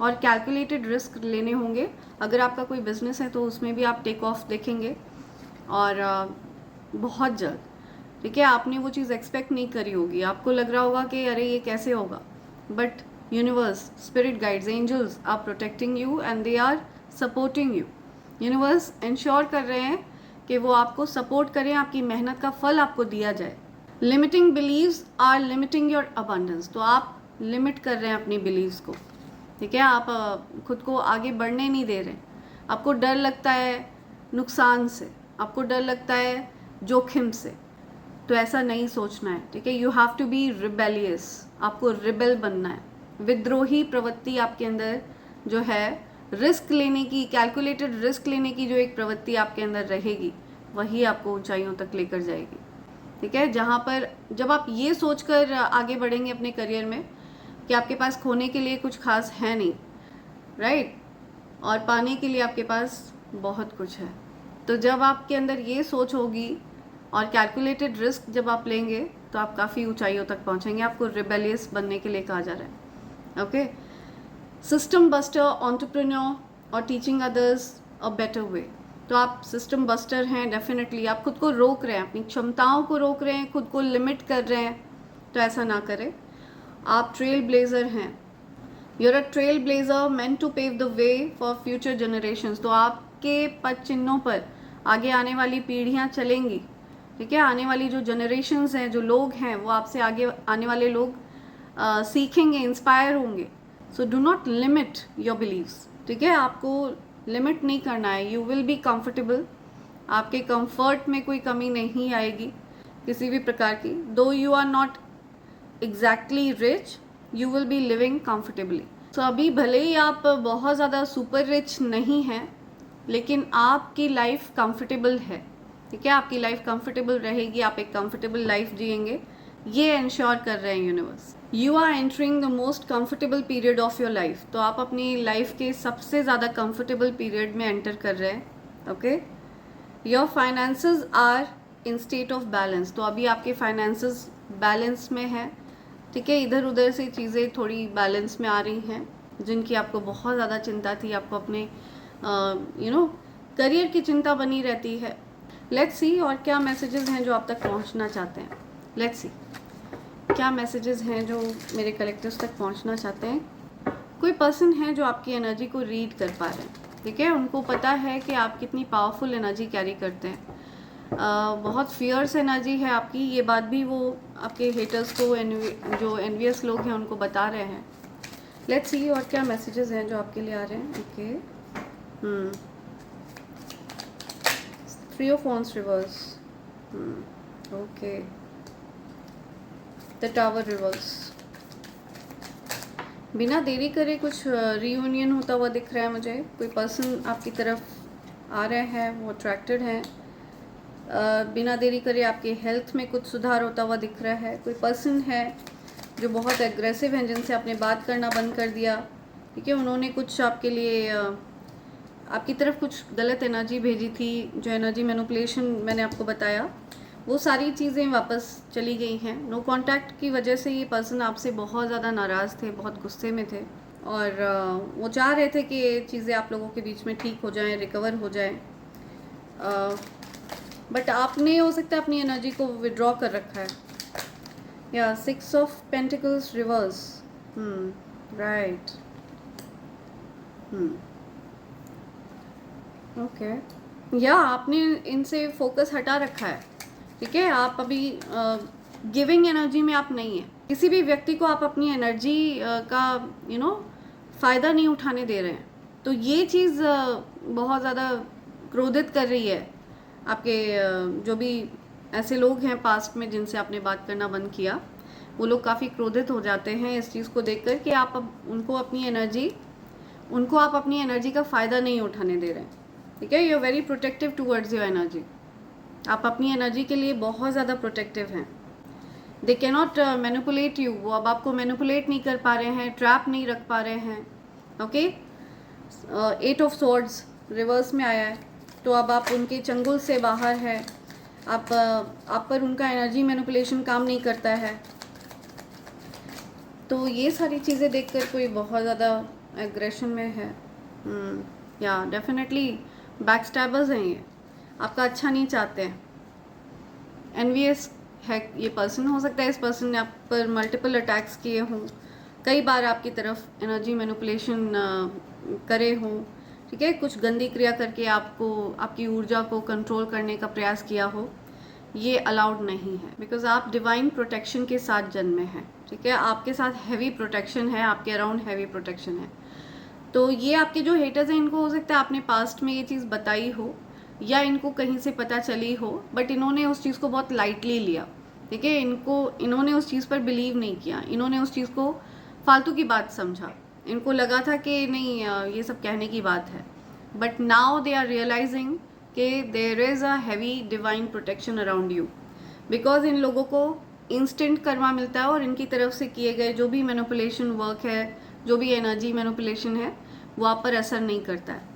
और कैलकुलेटेड रिस्क लेने होंगे। अगर आपका कोई बिजनेस है तो उसमें भी आप टेक ऑफ देखेंगे, और बहुत जल्द, ठीक है। आपने वो चीज़ एक्सपेक्ट नहीं करी होगी, आपको लग रहा होगा कि अरे ये कैसे होगा, but universe, spirit guides, angels are protecting you and they are supporting you. Universe ensure कर रहे हैं कि वो आपको सपोर्ट करें, आपकी मेहनत का फल आपको दिया जाए। Limiting beliefs are limiting your abundance. तो आप लिमिट कर रहे हैं अपनी बिलीव्स को, ठीक है। आप खुद को आगे बढ़ने नहीं दे रहे। आपको डर लगता है नुकसान से, आपको डर लगता है जोखिम से, तो ऐसा नहीं सोचना है, ठीक है। You have to be rebellious, आपको रिबेल बनना है। विद्रोही प्रवृत्ति आपके अंदर जो है, रिस्क लेने की, कैलकुलेटेड रिस्क लेने की जो एक प्रवृत्ति आपके अंदर रहेगी, वही आपको ऊंचाइयों तक लेकर जाएगी, ठीक है। जहाँ पर जब आप ये सोचकर आगे बढ़ेंगे अपने करियर में कि आपके पास खोने के लिए कुछ खास है नहीं, राइट, और पाने के लिए आपके पास बहुत कुछ है, तो जब आपके अंदर ये सोच होगी और कैलकुलेटेड रिस्क जब आप लेंगे तो आप काफ़ी ऊंचाइयों तक पहुँचेंगे। आपको रिबेलियस बनने के लिए कहा जा रहा है, ओके। सिस्टम बस्टर, एंटरप्रेन्योर और teaching others a better way. तो आप सिस्टम बस्टर हैं, डेफिनेटली। आप खुद को रोक रहे हैं, अपनी क्षमताओं को रोक रहे हैं, खुद को लिमिट कर रहे हैं, तो ऐसा ना करें। आप ट्रेल ब्लेजर हैं, you're a trailblazer meant to pave the way for future generations. तो आपके पद चिन्हों पर आगे आने वाली पीढ़ियाँ चलेंगी, ठीक है। आने वाली जो जनरेशंस हैं, जो लोग हैं, वो आपसे आगे आने वाले लोग सीखेंगे, इंस्पायर होंगे। So do not limit your beliefs, ठीक है। आपको लिमिट नहीं करना है। यू विल बी कंफर्टेबल, आपके कंफर्ट में कोई कमी नहीं आएगी किसी भी प्रकार की। Though you are not exactly rich, you will be living comfortably. So अभी भले ही आप बहुत ज़्यादा सुपर रिच नहीं हैं, लेकिन आपकी लाइफ कंफर्टेबल है, ठीक है। आपकी लाइफ कंफर्टेबल रहेगी, आप एक कंफर्टेबल लाइफ जिएंगे, ये इंश्योर कर रहे हैं universe. You are entering the most comfortable period of your life. तो आप अपनी लाइफ के सबसे ज़्यादा कंफर्टेबल पीरियड में एंटर कर रहे हैं, okay. Your finances are in state of balance. तो अभी आपके फाइनेंसेस बैलेंस में है, ठीक है। इधर उधर से चीज़ें थोड़ी बैलेंस में आ रही हैं, जिनकी आपको बहुत ज़्यादा चिंता थी, आपको अपने करियर की चिंता बनी रहती है। लेट्स सी और क्या मैसेजेस हैं जो आप तक पहुंचना चाहते हैं। लेट्स सी क्या मैसेजेस हैं जो मेरे कलेक्टर्स तक पहुंचना चाहते हैं। कोई पर्सन है जो आपकी एनर्जी को रीड कर पा रहे हैं, ठीक है। उनको पता है कि आप कितनी पावरफुल एनर्जी कैरी करते हैं, बहुत फियर्स एनर्जी है आपकी। ये बात भी वो आपके हेटर्स को, जो एनवियस लोग हैं, उनको बता रहे हैं। लेट्स सी और क्या मैसेजेस हैं जो आपके लिए आ रहे हैं। Okay, 3 of Wands reverse, okay, the Tower reverse। बिना देरी करे कुछ रीयूनियन होता हुआ दिख रहा है मुझे। कोई पर्सन आपकी तरफ आ रहे हैं, वो अट्रैक्टेड हैं। बिना देरी करे आपके हेल्थ में कुछ सुधार होता हुआ दिख रहा है। कोई पर्सन है जो बहुत एग्रेसिव हैं, जिनसे आपने बात करना बंद कर दिया, ठीक है। उन्होंने कुछ आपके लिए आपकी तरफ कुछ गलत एनर्जी भेजी थी, जो एनर्जी मैनिपुलेशन मैंने आपको बताया, वो सारी चीज़ें वापस चली गई हैं। नो कांटेक्ट की वजह से ये पर्सन आपसे बहुत ज़्यादा नाराज़ थे, बहुत गुस्से में थे, और वो चाह रहे थे कि चीज़ें आप लोगों के बीच में ठीक हो जाएं, रिकवर हो जाएं। बट आपने हो सकता है अपनी एनर्जी को विड्रॉ कर रखा है। या 6 of pentacles reverse, right, okay, या आपने इनसे फोकस हटा रखा है, ठीक है। आप अभी गिविंग एनर्जी में आप नहीं है। किसी भी व्यक्ति को आप अपनी एनर्जी का फ़ायदा नहीं उठाने दे रहे हैं। तो ये चीज़ बहुत ज़्यादा क्रोधित कर रही है आपके जो भी ऐसे लोग हैं पास्ट में जिनसे आपने बात करना बंद किया, वो लोग काफ़ी क्रोधित हो जाते हैं इस चीज़ को देखकर कि आप अब उनको आप अपनी एनर्जी का फ़ायदा नहीं उठाने दे रहे हैं, ठीक है। You are very protective towards your energy. आप अपनी एनर्जी के लिए बहुत ज़्यादा प्रोटेक्टिव हैं। They can not manipulate you, वो अब आपको मैनिपुलेट नहीं कर पा रहे हैं, ट्रैप नहीं रख पा रहे हैं, ओके। 8 ऑफ स्वॉर्ड्स रिवर्स में आया है, तो अब आप उनके चंगुल से बाहर है। आप पर उनका एनर्जी मैनिपुलेशन काम नहीं करता है। तो ये सारी चीज़ें देखकर कोई बहुत ज़्यादा एग्रेशन में है, या डेफिनेटली बैकस्टैबर्स हैं, ये आपका अच्छा नहीं चाहते हैं। एनवीएस है ये पर्सन, हो सकता है इस पर्सन ने आप पर मल्टीपल अटैक्स किए हों, कई बार आपकी तरफ एनर्जी मैनिपुलेशन करे हों, ठीक है। कुछ गंदी क्रिया करके आपको आपकी ऊर्जा को कंट्रोल करने का प्रयास किया हो, ये अलाउड नहीं है। बिकॉज आप डिवाइन प्रोटेक्शन के साथ जन्मे हैं, ठीक है। आपके साथ हैवी प्रोटेक्शन है, आपके अराउंड हैवी प्रोटेक्शन है। तो ये आपके जो हेटर्स हैं, इनको हो सकता है आपने पास्ट में ये चीज़ बताई हो या इनको कहीं से पता चली हो, बट इन्होंने उस चीज़ को बहुत लाइटली लिया, ठीक है। इन्होंने उस चीज़ पर बिलीव नहीं किया, इन्होंने उस चीज़ को फालतू की बात समझा। इनको लगा था कि नहीं ये सब कहने की बात है, but now they are realising कि there is a heavy divine protection around you. Because इन लोगों को इंस्टेंट कर्मा मिलता है और इनकी तरफ से किए गए जो भी मैनिपुलेशन वर्क है, जो भी एनर्जी मैनिपुलेशन है, वो आप पर असर नहीं करता है।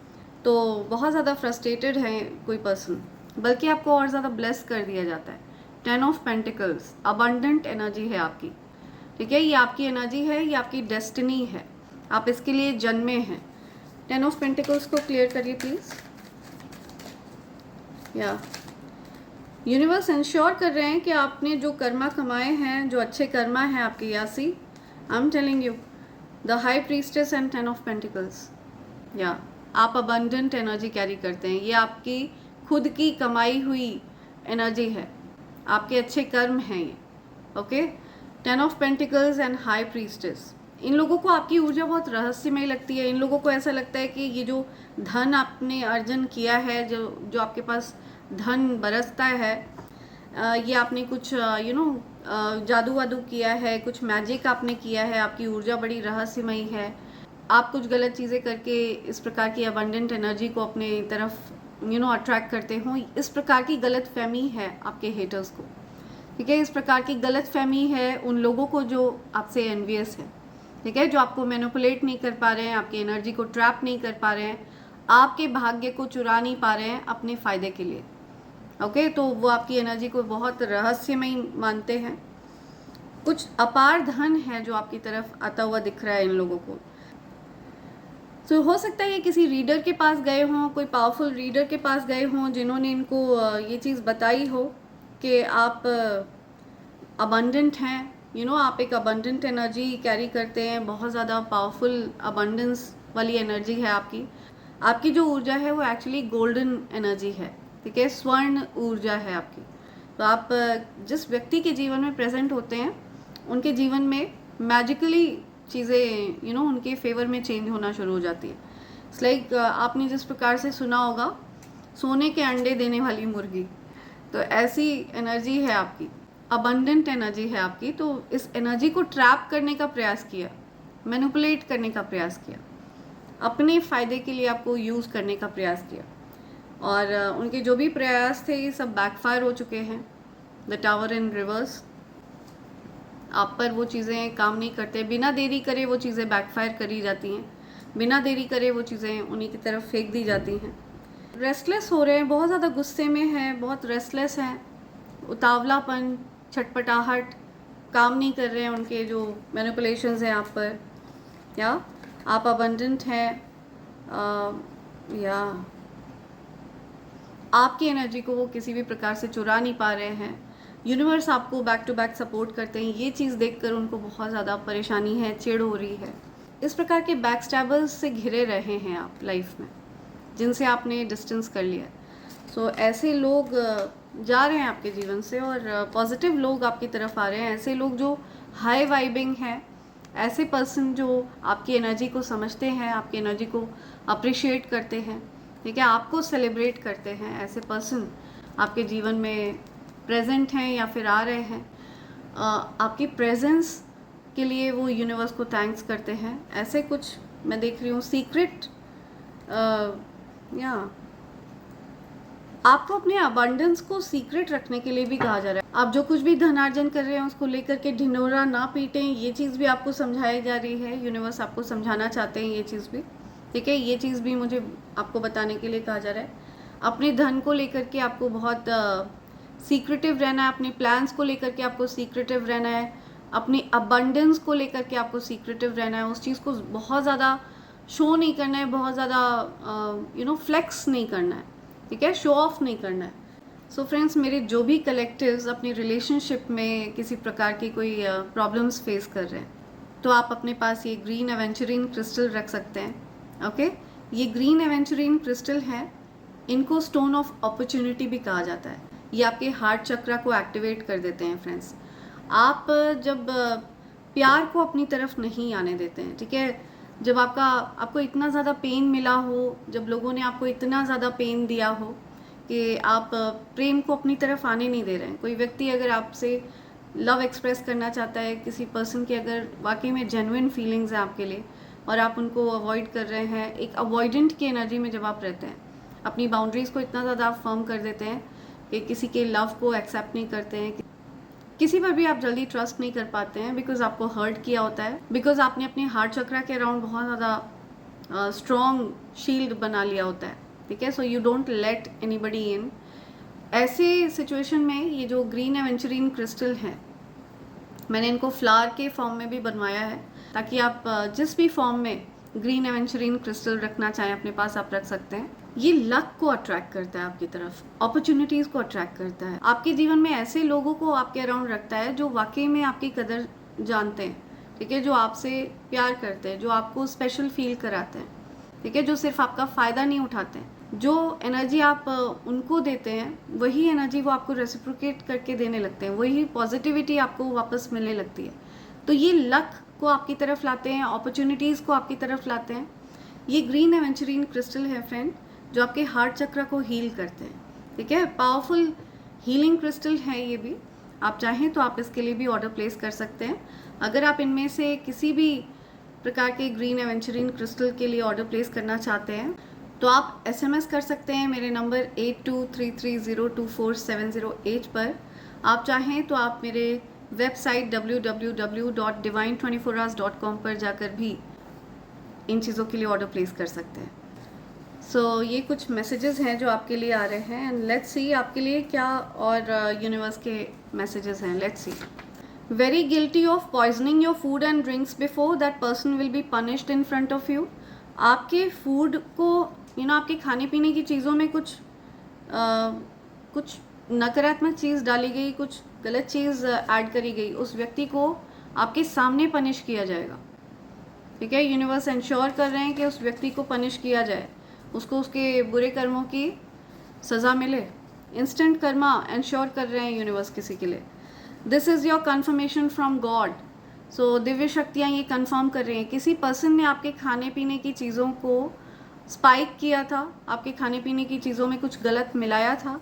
तो बहुत ज़्यादा फ्रस्ट्रेटेड है कोई पर्सन, बल्कि आपको और ज़्यादा ब्लेस कर दिया जाता है। 10 ऑफ पेंटिकल्स, अबंडेंट एनर्जी है आपकी, ठीक है। ये आपकी एनर्जी है, ये आपकी डेस्टिनी है, आप इसके लिए जन्मे हैं। 10 ऑफ पेंटिकल्स को क्लियर करिए प्लीज़। या यूनिवर्स इंश्योर कर रहे हैं कि आपने जो कर्मा कमाए हैं, जो अच्छे कर्मा हैं आपके, यासी I am telling you the High Priestess and 10 of pentacles, या आप अबंडेंट एनर्जी कैरी करते हैं। ये आपकी खुद की कमाई हुई एनर्जी है, आपके अच्छे कर्म हैं ये, okay. 10 of pentacles and High Priestess, इन लोगों को आपकी ऊर्जा बहुत रहस्यमय लगती है। इन लोगों को ऐसा लगता है कि ये जो धन आपने अर्जन किया है, जो आपके पास धन बरसता है, ये आपने कुछ जादू वादू किया है, कुछ मैजिक आपने किया है, आपकी ऊर्जा बड़ी रहस्यमयी है। आप कुछ गलत चीज़ें करके इस प्रकार की अबंडेंट एनर्जी को अपने तरफ अट्रैक्ट करते हो। इस प्रकार की गलत फहमी है आपके हेटर्स को, ठीक है। इस प्रकार की गलत फहमी है उन लोगों को जो आपसे एनवियस है, ठीक है, जो आपको मैनिपुलेट नहीं कर पा रहे हैं, आपकी एनर्जी को ट्रैप नहीं कर पा रहे हैं, आपके भाग्य को चुरा नहीं पा रहे हैं अपने फ़ायदे के लिए, ओके। तो वो आपकी एनर्जी को बहुत रहस्यमय मानते हैं। कुछ अपार धन है जो आपकी तरफ आता हुआ दिख रहा है इन लोगों को। तो हो सकता है ये किसी रीडर के पास गए हों, कोई पावरफुल रीडर के पास गए हों जिन्होंने इनको ये चीज़ बताई हो कि आप अबंडेंट हैं, आप एक अबंडेंट एनर्जी कैरी करते हैं, बहुत ज़्यादा पावरफुल अबंडेंस वाली एनर्जी है आपकी जो ऊर्जा है वो एक्चुअली गोल्डन एनर्जी है, ठीक है, स्वर्ण ऊर्जा है आपकी। तो आप जिस व्यक्ति के जीवन में प्रेजेंट होते हैं, उनके जीवन में मैजिकली चीज़ें उनके फेवर में चेंज होना शुरू हो जाती है। इट्स लाइक आपने जिस प्रकार से सुना होगा सोने के अंडे देने वाली मुर्गी, तो ऐसी एनर्जी है आपकी, अबंडेंट एनर्जी है आपकी। तो इस एनर्जी को ट्रैप करने का प्रयास किया, मैनिपुलेट करने का प्रयास किया, अपने फ़ायदे के लिए आपको यूज़ करने का प्रयास किया, और उनके जो भी प्रयास थे ये सब बैकफायर हो चुके हैं। द टावर इन रिवर्स, आप पर वो चीज़ें काम नहीं करते, बिना देरी करे वो चीज़ें बैकफायर करी जाती हैं, बिना देरी करे वो चीज़ें उन्हीं की तरफ फेंक दी जाती हैं। रेस्टलेस हो रहे हैं, बहुत ज़्यादा गुस्से में हैं, बहुत रेस्टलेस हैं, उतावलापन, छटपटाहट, काम नहीं कर रहे हैं उनके जो मैनिपुलेशंस हैं आप पर, या आप अबंडेंट हैं, या आपकी एनर्जी को वो किसी भी प्रकार से चुरा नहीं पा रहे हैं। यूनिवर्स आपको बैक टू बैक सपोर्ट करते हैं, ये चीज़ देखकर उनको बहुत ज़्यादा परेशानी है, चिढ़ हो रही है। इस प्रकार के बैक स्टैबर्स से घिरे रहे हैं आप लाइफ में, जिनसे आपने डिस्टेंस कर लिया। सो ऐसे लोग जा रहे हैं आपके जीवन से और पॉजिटिव लोग आपकी तरफ आ रहे हैं। ऐसे लोग जो हाई वाइबिंग हैं, ऐसे पर्सन जो आपकी एनर्जी को समझते हैं, आपकी एनर्जी को अप्रिशिएट करते हैं, ठीक है, आपको सेलिब्रेट करते हैं, ऐसे पर्सन आपके जीवन में प्रेजेंट हैं या फिर आ रहे हैं। आपकी प्रेजेंस के लिए वो यूनिवर्स को थैंक्स करते हैं। ऐसे कुछ मैं देख रही हूँ सीक्रेट, या आपको अपने अबंडेंस को सीक्रेट रखने के लिए भी कहा जा रहा है। आप जो कुछ भी धनार्जन कर रहे हैं उसको लेकर के ढिंढोरा ना पीटें, ये चीज़ भी आपको समझाई जा रही है। यूनिवर्स आपको समझाना चाहते हैं ये चीज़ भी, ठीक है, ये चीज़ भी मुझे आपको बताने के लिए कहा जा रहा है। अपने धन को लेकर के आपको बहुत सीक्रेटिव रहना है, अपने प्लान्स को लेकर के आपको सीक्रेटिव रहना है, अपनी अबंडेंस को लेकर के आपको सीक्रेटिव रहना है। उस चीज़ को बहुत ज़्यादा शो नहीं करना है, बहुत ज़्यादा फ्लेक्स नहीं करना है, ठीक है, शो ऑफ नहीं करना है। सो फ्रेंड्स, मेरे जो भी कलेक्टिव्स अपनी रिलेशनशिप में किसी प्रकार की कोई प्रॉब्लम्स फेस कर रहे हैं, तो आप अपने पास ये ग्रीन एवेंचुरीन क्रिस्टल रख सकते हैं। ओके, ये ग्रीन एवेंचुरीन क्रिस्टल है, इनको स्टोन ऑफ अपॉर्चुनिटी भी कहा जाता है। ये आपके हार्ट चक्रा को एक्टिवेट कर देते हैं फ्रेंड्स। आप जब प्यार को अपनी तरफ नहीं आने देते हैं, ठीक है, जब आपको इतना ज़्यादा पेन मिला हो, जब लोगों ने आपको इतना ज़्यादा पेन दिया हो कि आप प्रेम को अपनी तरफ आने नहीं दे रहे हैं। कोई व्यक्ति अगर आपसे लव एक्सप्रेस करना चाहता है, किसी पर्सन की अगर वाकई में जेन्युइन फीलिंग्स हैं आपके लिए और आप उनको अवॉइड कर रहे हैं, एक अवॉइडेंट की एनर्जी में जब आप रहते हैं, अपनी बाउंड्रीज़ को इतना ज़्यादा आप फर्म कर देते हैं कि किसी के लव को एक्सेप्ट नहीं करते हैं, किसी पर भी आप जल्दी ट्रस्ट नहीं कर पाते हैं, बिकॉज आपको हर्ट किया होता है, बिकॉज आपने अपने हार्ट चक्रा के अराउंड बहुत ज़्यादा स्ट्रॉन्ग शील्ड बना लिया होता है, ठीक है। So you don't let anybody in. ऐसे सिचुएशन में ये जो ग्रीन एवेंचुरीन क्रिस्टल है, मैंने इनको फ्लावर के फॉर्म में भी बनवाया है, ताकि आप जिस भी फॉर्म में ग्रीन एवेंचुरीन क्रिस्टल रखना चाहें अपने पास आप रख सकते हैं। ये लक को अट्रैक्ट करता है आपकी तरफ, अपॉर्चुनिटीज़ को अट्रैक्ट करता है, आपके जीवन में ऐसे लोगों को आपके अराउंड रखता है जो वाकई में आपकी कदर जानते हैं, ठीक है, जो आपसे प्यार करते हैं, जो आपको स्पेशल फील कराते हैं, ठीक है, जो सिर्फ आपका फ़ायदा नहीं उठाते हैं। जो एनर्जी आप उनको देते हैं, वही एनर्जी वो आपको रेसिप्रोकेट करके देने लगते हैं, वही पॉजिटिविटी आपको वापस मिलने लगती है। तो ये लक को आपकी तरफ लाते हैं, अपॉर्चुनिटीज़ को आपकी तरफ लाते हैं। ये ग्रीन एवेंचुरीन क्रिस्टल है फ्रेंड, जो आपके हार्ट चक्र को हील करते हैं, ठीक है, पावरफुल हीलिंग क्रिस्टल है ये भी। आप चाहें तो आप इसके लिए भी ऑर्डर प्लेस कर सकते हैं। अगर आप इनमें से किसी भी प्रकार के ग्रीन एवेंचुरीन क्रिस्टल के लिए ऑर्डर प्लेस करना चाहते हैं तो आप SMS कर सकते हैं मेरे नंबर 8233024708 पर। आप चाहें तो आप मेरे वेबसाइट www.divine24hours.com पर जाकर भी इन चीज़ों के लिए ऑर्डर प्लेस कर सकते हैं। सो ये कुछ मैसेजेस हैं जो आपके लिए आ रहे हैं, एंड लेट्स सी आपके लिए क्या और यूनिवर्स के मैसेजेस हैं। Let's see. Very guilty of poisoning your food and drinks before that person will be punished in front of you. आपके फूड को आपके खाने पीने की चीज़ों में कुछ नकारात्मक चीज़ डाली गई, कुछ गलत चीज़ ऐड करी गई, उस व्यक्ति को आपके सामने पनिश किया जाएगा, ठीक है। यूनिवर्स इंश्योर कर रहे हैं कि उस व्यक्ति को पनिश किया जाए, उसको उसके बुरे कर्मों की सज़ा मिले। इंस्टेंट कर्मा इंश्योर कर रहे हैं यूनिवर्स किसी के लिए। This is your confirmation from God. So दिव्य शक्तियाँ ये कंफर्म कर रही हैं किसी पर्सन ने आपके खाने पीने की चीज़ों को स्पाइक किया था, आपके खाने पीने की चीज़ों में कुछ गलत मिलाया था,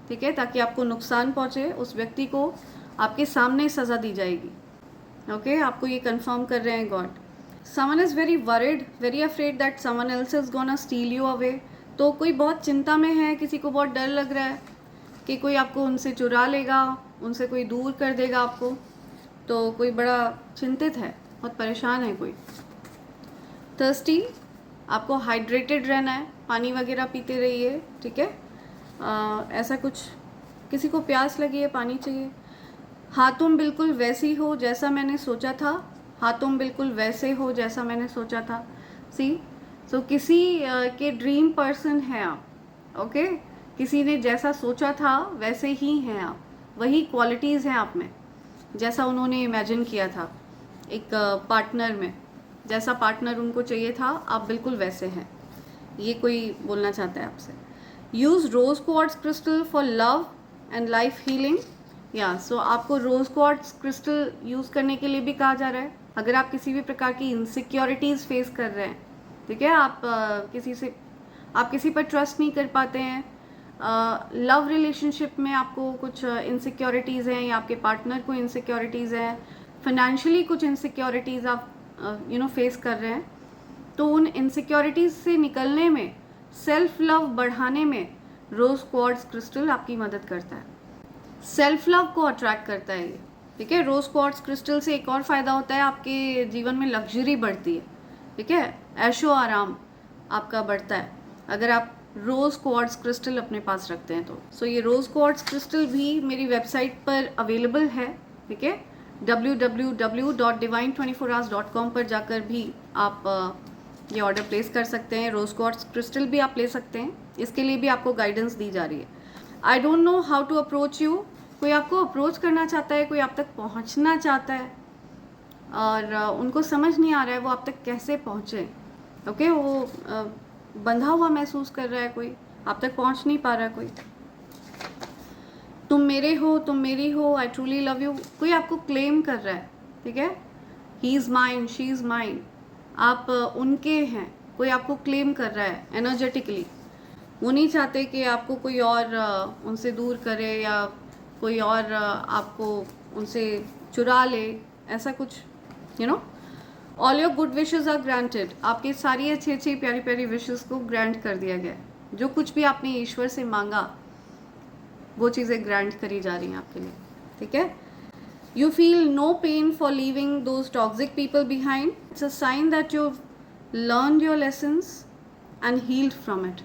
ठीक है, ताकि आपको नुकसान पहुँचे। उस व्यक्ति को आपके सामने सज़ा दी जाएगी, ओके। आपको ये कंफर्म कर रहे हैं God. Someone is very worried, very afraid that someone else is gonna still you away. तो कोई बहुत चिंता में है, किसी को बहुत डर लग रहा है कि कोई आपको उनसे चुरा लेगा, उनसे कोई दूर कर देगा आपको। तो कोई बड़ा चिंतित है, बहुत परेशान है कोई। थर्स्टी, आपको हाइड्रेटेड रहना है, पानी वगैरह पीते रहिए, ठीक है। ऐसा कुछ, किसी को प्यास लगी है, पानी चाहिए। हाँ तुम बिल्कुल वैसी हो जैसा मैंने सोचा था, हाँ तुम बिल्कुल वैसे हो जैसा मैंने सोचा था। सी, सो किसी के ड्रीम पर्सन है आप, ओके। किसी ने जैसा सोचा था वैसे ही हैं आप, वही क्वालिटीज़ हैं आप में, जैसा उन्होंने इमेजिन किया था एक पार्टनर में, जैसा पार्टनर उनको चाहिए था आप बिल्कुल वैसे हैं। ये कोई बोलना चाहता है आपसे। Use rose quartz crystal for love and life healing. या सो आपको रोज़ क्वार्ट्ज क्रिस्टल यूज़ करने के लिए भी कहा जा रहा है। अगर आप किसी भी प्रकार की इनसिक्योरिटीज़ फेस कर रहे हैं, ठीक है, आप किसी पर ट्रस्ट नहीं कर पाते हैं, लव रिलेशनशिप में आपको कुछ इनसिक्योरिटीज़ हैं या आपके पार्टनर को इनसिक्योरिटीज़ हैं, फाइनेंशियली कुछ इनसिक्योरिटीज़ आप फेस कर रहे हैं, तो उन इनसिक्योरिटीज़ से निकलने में, सेल्फ लव बढ़ाने में रोज़ क्वार्ट्ज क्रिस्टल आपकी मदद करता है। सेल्फ लव को अट्रैक्ट करता है ये, ठीक है। रोज़ क्वार्ट्ज क्रिस्टल से एक और फ़ायदा होता है, आपके जीवन में लग्जरी बढ़ती है, ठीक है, ऐशो आराम आपका बढ़ता है अगर आप रोज़ क्वार्ट्ज क्रिस्टल अपने पास रखते हैं तो। सो ये रोज़ क्वार्ट्ज क्रिस्टल भी मेरी वेबसाइट पर अवेलेबल है, ठीक है, www.divine24hours.com पर जाकर भी आप ये ऑर्डर प्लेस कर सकते हैं। रोज़ क्वार्ट्ज क्रिस्टल भी आप ले सकते हैं, इसके लिए भी आपको गाइडेंस दी जा रही है। I don't know how to approach you. कोई आपको अप्रोच करना चाहता है, कोई आप तक पहुंचना चाहता है और उनको समझ नहीं आ रहा है वो आप तक कैसे पहुंचे, ओके, वो बंधा हुआ महसूस कर रहा है, कोई आप तक पहुंच नहीं पा रहा है। कोई तुम मेरे हो, तुम मेरी हो, आई ट्रूली लव यू, कोई आपको क्लेम कर रहा है, ठीक है, he is mine, she is mine, आप उनके हैं, कोई आपको क्लेम कर रहा है एनर्जेटिकली। वो नहीं चाहते कि आपको कोई और उनसे दूर करे या कोई और आपको उनसे चुरा ले, ऐसा कुछ, all your good wishes are granted. आपकी सारी अच्छी अच्छी प्यारी प्यारी विशेज़ को ग्रांट कर दिया गया है। जो कुछ भी आपने ईश्वर से मांगा वो चीज़ें ग्रांट करी जा रही हैं आपके लिए, ठीक है। You feel no pain for leaving those toxic people behind. It's a sign that you learn your lessons and healed from it.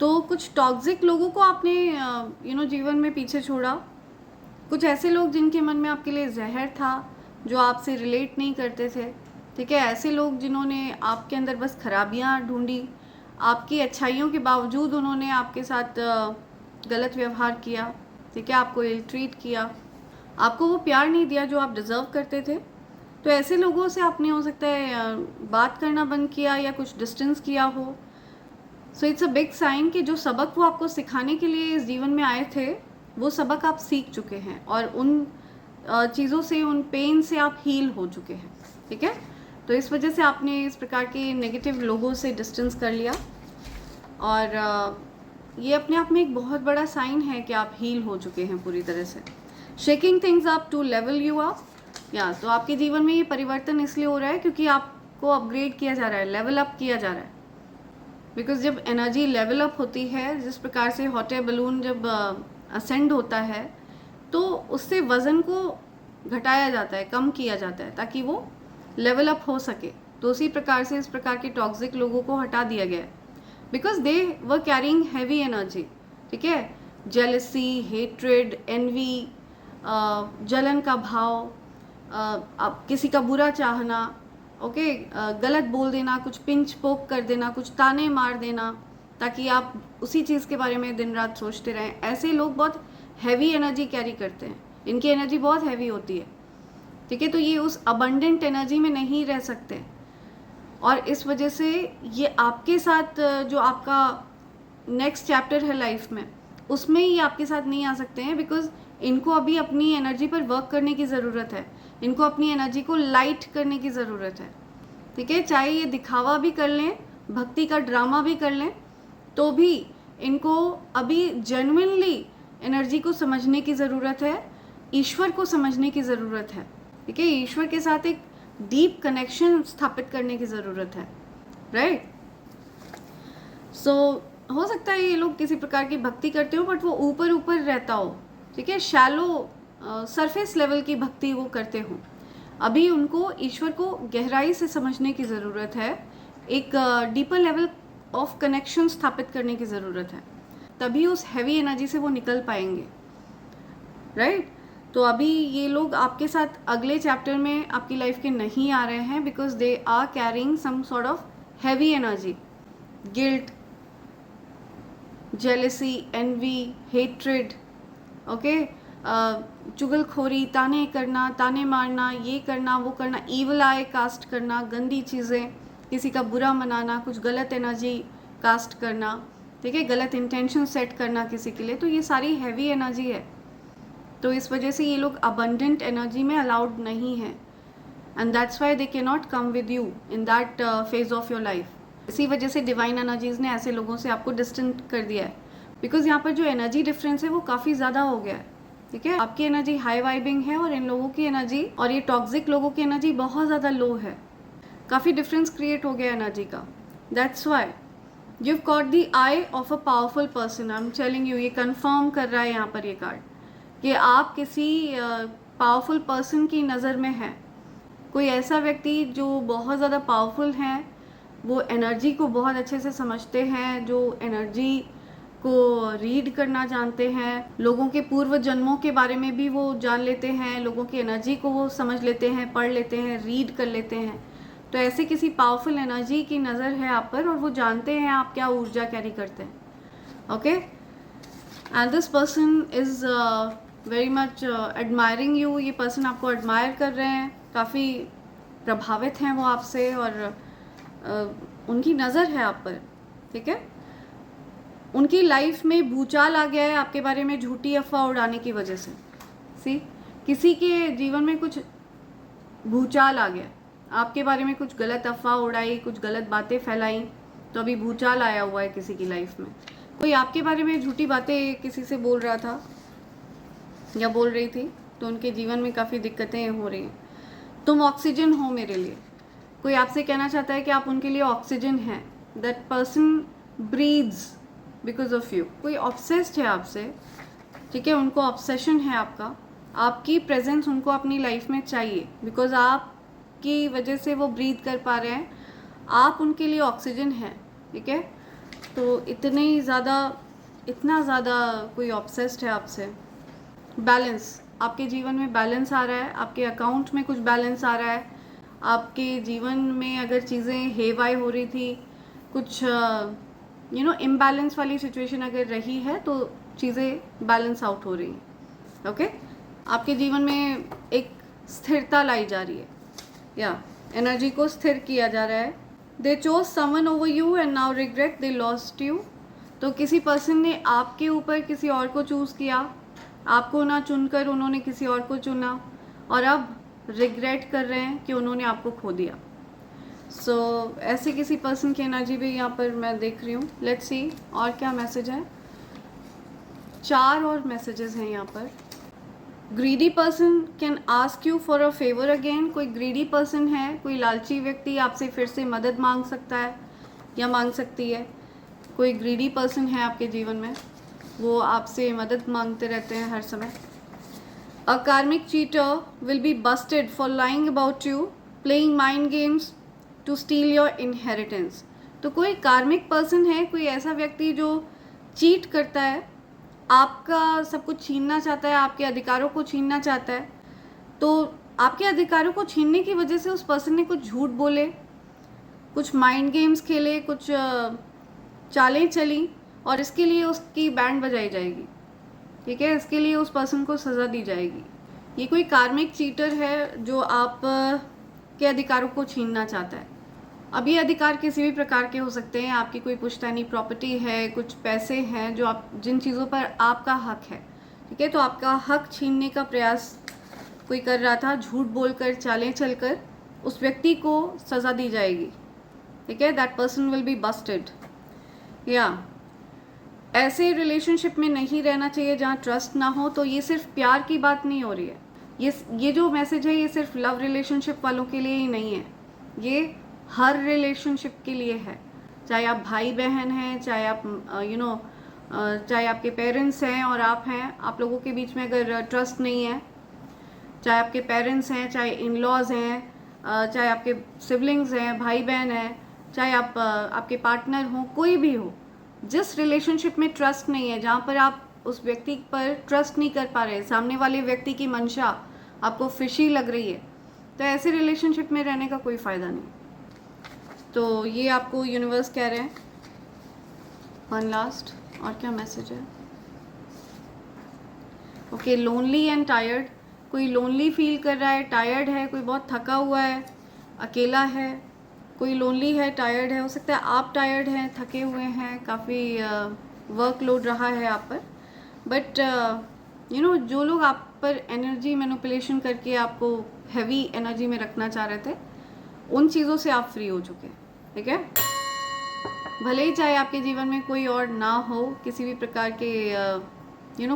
तो कुछ टॉक्सिक लोगों को आपने जीवन में पीछे छोड़ा, कुछ ऐसे लोग जिनके मन में आपके लिए जहर था, जो आपसे रिलेट नहीं करते थे, ठीक है, ऐसे लोग जिन्होंने आपके अंदर बस खराबियाँ ढूंढी, आपकी अच्छाइयों के बावजूद उन्होंने आपके साथ गलत व्यवहार किया, ठीक है, आपको इल ट्रीट किया, आपको वो प्यार नहीं दिया जो आप डिज़र्व करते थे। तो ऐसे लोगों से आपने हो सकता है बात करना बंद किया या कुछ डिस्टेंस किया हो। So it's a big sign कि जो सबक वो आपको सिखाने के लिए इस जीवन में आए थे वो सबक आप सीख चुके हैं और उन चीज़ों से, उन पेन से आप हील हो चुके हैं, ठीक है। तो इस वजह से आपने इस प्रकार के नेगेटिव लोगों से डिस्टेंस कर लिया और ये अपने आप में एक बहुत बड़ा साइन है कि आप हील हो चुके हैं पूरी तरह से। Shaking things up to level you up. या तो आपके जीवन में ये परिवर्तन इसलिए हो रहा है क्योंकि आपको अपग्रेड किया जा रहा है, लेवल अप किया जा रहा है। बिकॉज जब एनर्जी लेवल अप होती है, जिस प्रकार से हॉट एयर बलून जब असेंड होता है तो उससे वज़न को घटाया जाता है, कम किया जाता है ताकि वो लेवल अप हो सके। तो उसी प्रकार से इस प्रकार के टॉक्सिक लोगों को हटा दिया गया है because they were carrying heavy energy, ठीक है, जेलसी, हेट्रेड, एनवी, जलन का भाव, आप किसी का बुरा चाहना, ओके, गलत बोल देना, कुछ पिंच पोक कर देना, कुछ ताने मार देना ताकि आप उसी चीज़ के बारे में दिन रात सोचते रहें। ऐसे लोग बहुत हैवी एनर्जी कैरी करते हैं, इनकी एनर्जी बहुत हैवी होती है, ठीक है। तो ये उस अबंडेंट एनर्जी में नहीं रह सकते और इस वजह से ये आपके साथ जो आपका नेक्स्ट चैप्टर है लाइफ में उसमें ये आपके साथ नहीं आ सकते हैं बिकॉज इनको अभी अपनी एनर्जी पर वर्क करने की ज़रूरत है, इनको अपनी एनर्जी को लाइट करने की ज़रूरत है, ठीक है। चाहे ये दिखावा भी कर लें, भक्ति का ड्रामा भी कर लें, तो भी इनको अभी जेन्युइनली एनर्जी को समझने की ज़रूरत है, ईश्वर को समझने की ज़रूरत है, ठीक है, ईश्वर के साथ एक डीप कनेक्शन स्थापित करने की ज़रूरत है, राइट। सो हो सकता है ये लोग किसी प्रकार की भक्ति करते हो बट वो ऊपर ऊपर रहता हो, ठीक है, शैलो सरफेस लेवल की भक्ति वो करते हो। अभी उनको ईश्वर को गहराई से समझने की ज़रूरत है, एक डीपर लेवल ऑफ कनेक्शन स्थापित करने की ज़रूरत है, तभी उस हैवी एनर्जी से वो निकल पाएंगे, राइट। तो अभी ये लोग आपके साथ अगले चैप्टर में आपकी लाइफ के नहीं आ रहे हैं because they are carrying some sort of heavy energy, guilt, jealousy, envy, hatred, okay, चुगलखोरी, ताने करना, ताने मारना, ये करना, वो करना, ईवल आई कास्ट करना, गंदी चीज़ें, किसी का बुरा मनाना, कुछ गलत एनर्जी कास्ट करना, ठीक है, गलत इंटेंशन सेट करना किसी के लिए, तो ये सारी हैवी एनर्जी है। तो इस वजह से ये लोग अबंडेंट एनर्जी में अलाउड नहीं है, and that's why they can not come with you in that phase of your life. इसी वजह से डिवाइन एनर्जीज ने ऐसे लोगों से आपको डिस्टेंट कर दिया है, बिकॉज यहाँ पर जो एनर्जी डिफरेंस है वो काफ़ी ज़्यादा हो गया है, ठीक है। आपकी एनर्जी हाई वाइबिंग है और इन लोगों की एनर्जी और ये टॉक्सिक लोगों की एनर्जी बहुत ज़्यादा लो है, काफ़ी डिफरेंस क्रिएट हो गया एनर्जी का। That's why you got the I of a powerful person. I am telling you, ये कंफर्म कर रहा है यहाँ पर ये कार्ड कि आप किसी पावरफुल पर्सन की नज़र में हैं। कोई ऐसा व्यक्ति जो बहुत ज़्यादा पावरफुल हैं, वो एनर्जी को बहुत अच्छे से समझते हैं, जो एनर्जी को रीड करना जानते हैं, लोगों के पूर्व जन्मों के बारे में भी वो जान लेते हैं, लोगों की एनर्जी को वो समझ लेते हैं, पढ़ लेते हैं, रीड कर लेते हैं। तो ऐसे किसी पावरफुल एनर्जी की नज़र है आप पर और वो जानते हैं आप क्या ऊर्जा कैरी करते हैं, okay. And this person is very much admiring you. ये पर्सन आपको एडमायर कर रहे हैं, काफ़ी प्रभावित हैं वो आपसे और उनकी नज़र है आप पर, ठीक है। उनकी लाइफ में भूचाल आ गया है आपके बारे में झूठी अफवाह उड़ाने की वजह से। सी, किसी के जीवन में कुछ भूचाल आ गया, आपके बारे में कुछ गलत अफवाह उड़ाई, कुछ गलत बातें फैलाई, तो अभी भूचाल आया हुआ है किसी की लाइफ में। कोई आपके बारे में झूठी बातें किसी से बोल रहा था या बोल रही थी, तो उनके जीवन में काफ़ी दिक्कतें हो रही हैं। तुम ऑक्सीजन हो मेरे लिए, कोई आपसे कहना चाहता है कि आप उनके लिए ऑक्सीजन हैं। That person breathes because of you. कोई ऑब्सेस्ड है आपसे, ठीक है, उनको ऑब्सेशन है आपका, आपकी प्रेजेंस उनको अपनी लाइफ में चाहिए, बिकॉज आपकी वजह से वो ब्रीथ कर पा रहे हैं, आप उनके लिए ऑक्सीजन हैं, ठीक है। तो इतना ज़्यादा कोई ऑब्सेस्ड है आपसे। बैलेंस, आपके जीवन में बैलेंस आ रहा है, आपके अकाउंट में कुछ बैलेंस आ रहा है, आपके जीवन में अगर चीज़ें हेवाई हो रही थी, कुछ इम्बैलेंस वाली सिचुएशन अगर रही है, तो चीज़ें बैलेंस आउट हो रही हैं, ओके। आपके जीवन में एक स्थिरता लाई जा रही है, या एनर्जी को स्थिर किया जा रहा है। They chose someone over you and now regret they lost you. तो किसी पर्सन ने आपके ऊपर किसी और को चूज़ किया, आपको ना चुनकर उन्होंने किसी और को चुना और अब रिग्रेट कर रहे हैं कि उन्होंने आपको खो दिया। सो ऐसे किसी पर्सन की एनर्जी भी यहाँ पर मैं देख रही हूँ। लेट्स सी और क्या मैसेज है। 4 और मैसेजेस हैं यहाँ पर। Greedy person can ask you for a favour again. कोई ग्रीडी पर्सन है, कोई लालची व्यक्ति आपसे फिर से मदद मांग सकता है या मांग सकती है। कोई ग्रीडी पर्सन है आपके जीवन में, वो आपसे मदद मांगते रहते हैं हर समय। A karmic cheater will be busted for lying about you, playing mind games to steal your inheritance. तो कोई कार्मिक पर्सन है, कोई ऐसा व्यक्ति जो चीट करता है, आपका सब कुछ छीनना चाहता है, आपके अधिकारों को छीनना चाहता है। तो आपके अधिकारों को छीनने की वजह से उस पर्सन ने कुछ झूठ बोले, कुछ माइंड गेम्स खेले, कुछ चालें चली और इसके लिए उसकी बैंड बजाई जाएगी, ठीक है। इसके लिए उस पर्सन को सज़ा दी जाएगी। ये कोई कार्मिक चीटर है जो आप के अधिकारों को छीनना चाहता है। अब ये अधिकार किसी भी प्रकार के हो सकते हैं। आपकी कोई पुश्तैनी प्रॉपर्टी है, कुछ पैसे हैं जो आप जिन चीज़ों पर आपका हक है, ठीक है। तो आपका हक छीनने का प्रयास कोई कर रहा था, झूठ बोलकर, चालें चलकर, उस व्यक्ति को सज़ा दी जाएगी, ठीक है। That person will be Busted. या ऐसे रिलेशनशिप में नहीं रहना चाहिए जहाँ ट्रस्ट ना हो। तो ये सिर्फ प्यार की बात नहीं हो रही है, ये जो मैसेज है ये सिर्फ लव रिलेशनशिप वालों के लिए ही नहीं है, ये हर रिलेशनशिप के लिए है। चाहे आप भाई बहन हैं, चाहे आप चाहे आपके पेरेंट्स हैं और आप हैं, आप लोगों के बीच में अगर ट्रस्ट नहीं है, चाहे आपके पेरेंट्स हैं, चाहे इन लॉज हैं, चाहे आपके सिबलिंग्स हैं, भाई बहन हैं, चाहे आप आपके पार्टनर हों, कोई भी हो, जिस रिलेशनशिप में ट्रस्ट नहीं है, जहाँ पर आप उस व्यक्ति पर ट्रस्ट नहीं कर पा रहे, सामने वाले व्यक्ति की मंशा आपको फिशी लग रही है, तो ऐसे रिलेशनशिप में रहने का कोई फ़ायदा नहीं। तो ये आपको यूनिवर्स कह रहे हैं। वन लास्ट और क्या मैसेज है? Okay, lonely and tired. कोई लोनली फील कर रहा है, टायर्ड है, कोई बहुत थका हुआ है, अकेला है, कोई लोनली है, टायर्ड है। हो सकता है आप टायर्ड हैं, थके हुए हैं, काफ़ी वर्कलोड रहा है आप पर। बट जो लोग आप पर एनर्जी मैनिपुलेशन करके आपको हैवी एनर्जी में रखना चाह रहे थे, उन चीज़ों से आप फ्री हो चुके हैं। ठीक है, भले ही चाहे आपके जीवन में कोई और ना हो, किसी भी प्रकार के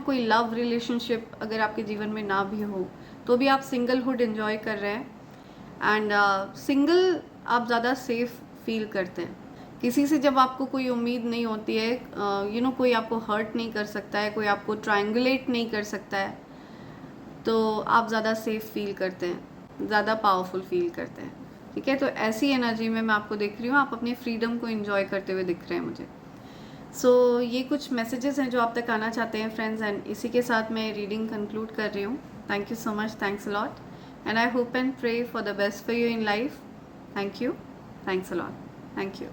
कोई लव रिलेशनशिप अगर आपके जीवन में ना भी हो, तो भी आप सिंगलहुड एंजॉय कर रहे हैं। एंड सिंगल आप ज़्यादा सेफ फील करते हैं। किसी से जब आपको कोई उम्मीद नहीं होती है, कोई आपको हर्ट नहीं कर सकता है, कोई आपको ट्रायंगुलेट नहीं कर सकता है, तो आप ज़्यादा सेफ फील करते हैं, ज़्यादा पावरफुल फील करते हैं। ठीक है, तो ऐसी एनर्जी में मैं आपको देख रही हूँ, आप अपनी फ्रीडम को एंजॉय करते हुए दिख रहे हैं मुझे। सो ये कुछ मैसेजेस हैं जो आप तक आना चाहते हैं फ्रेंड्स, एंड इसी के साथ मैं रीडिंग कंक्लूड कर रही हूँ। Thank you so much, thanks a lot, and I hope and pray for the best for you in life. Thank you, thanks a lot, thank you.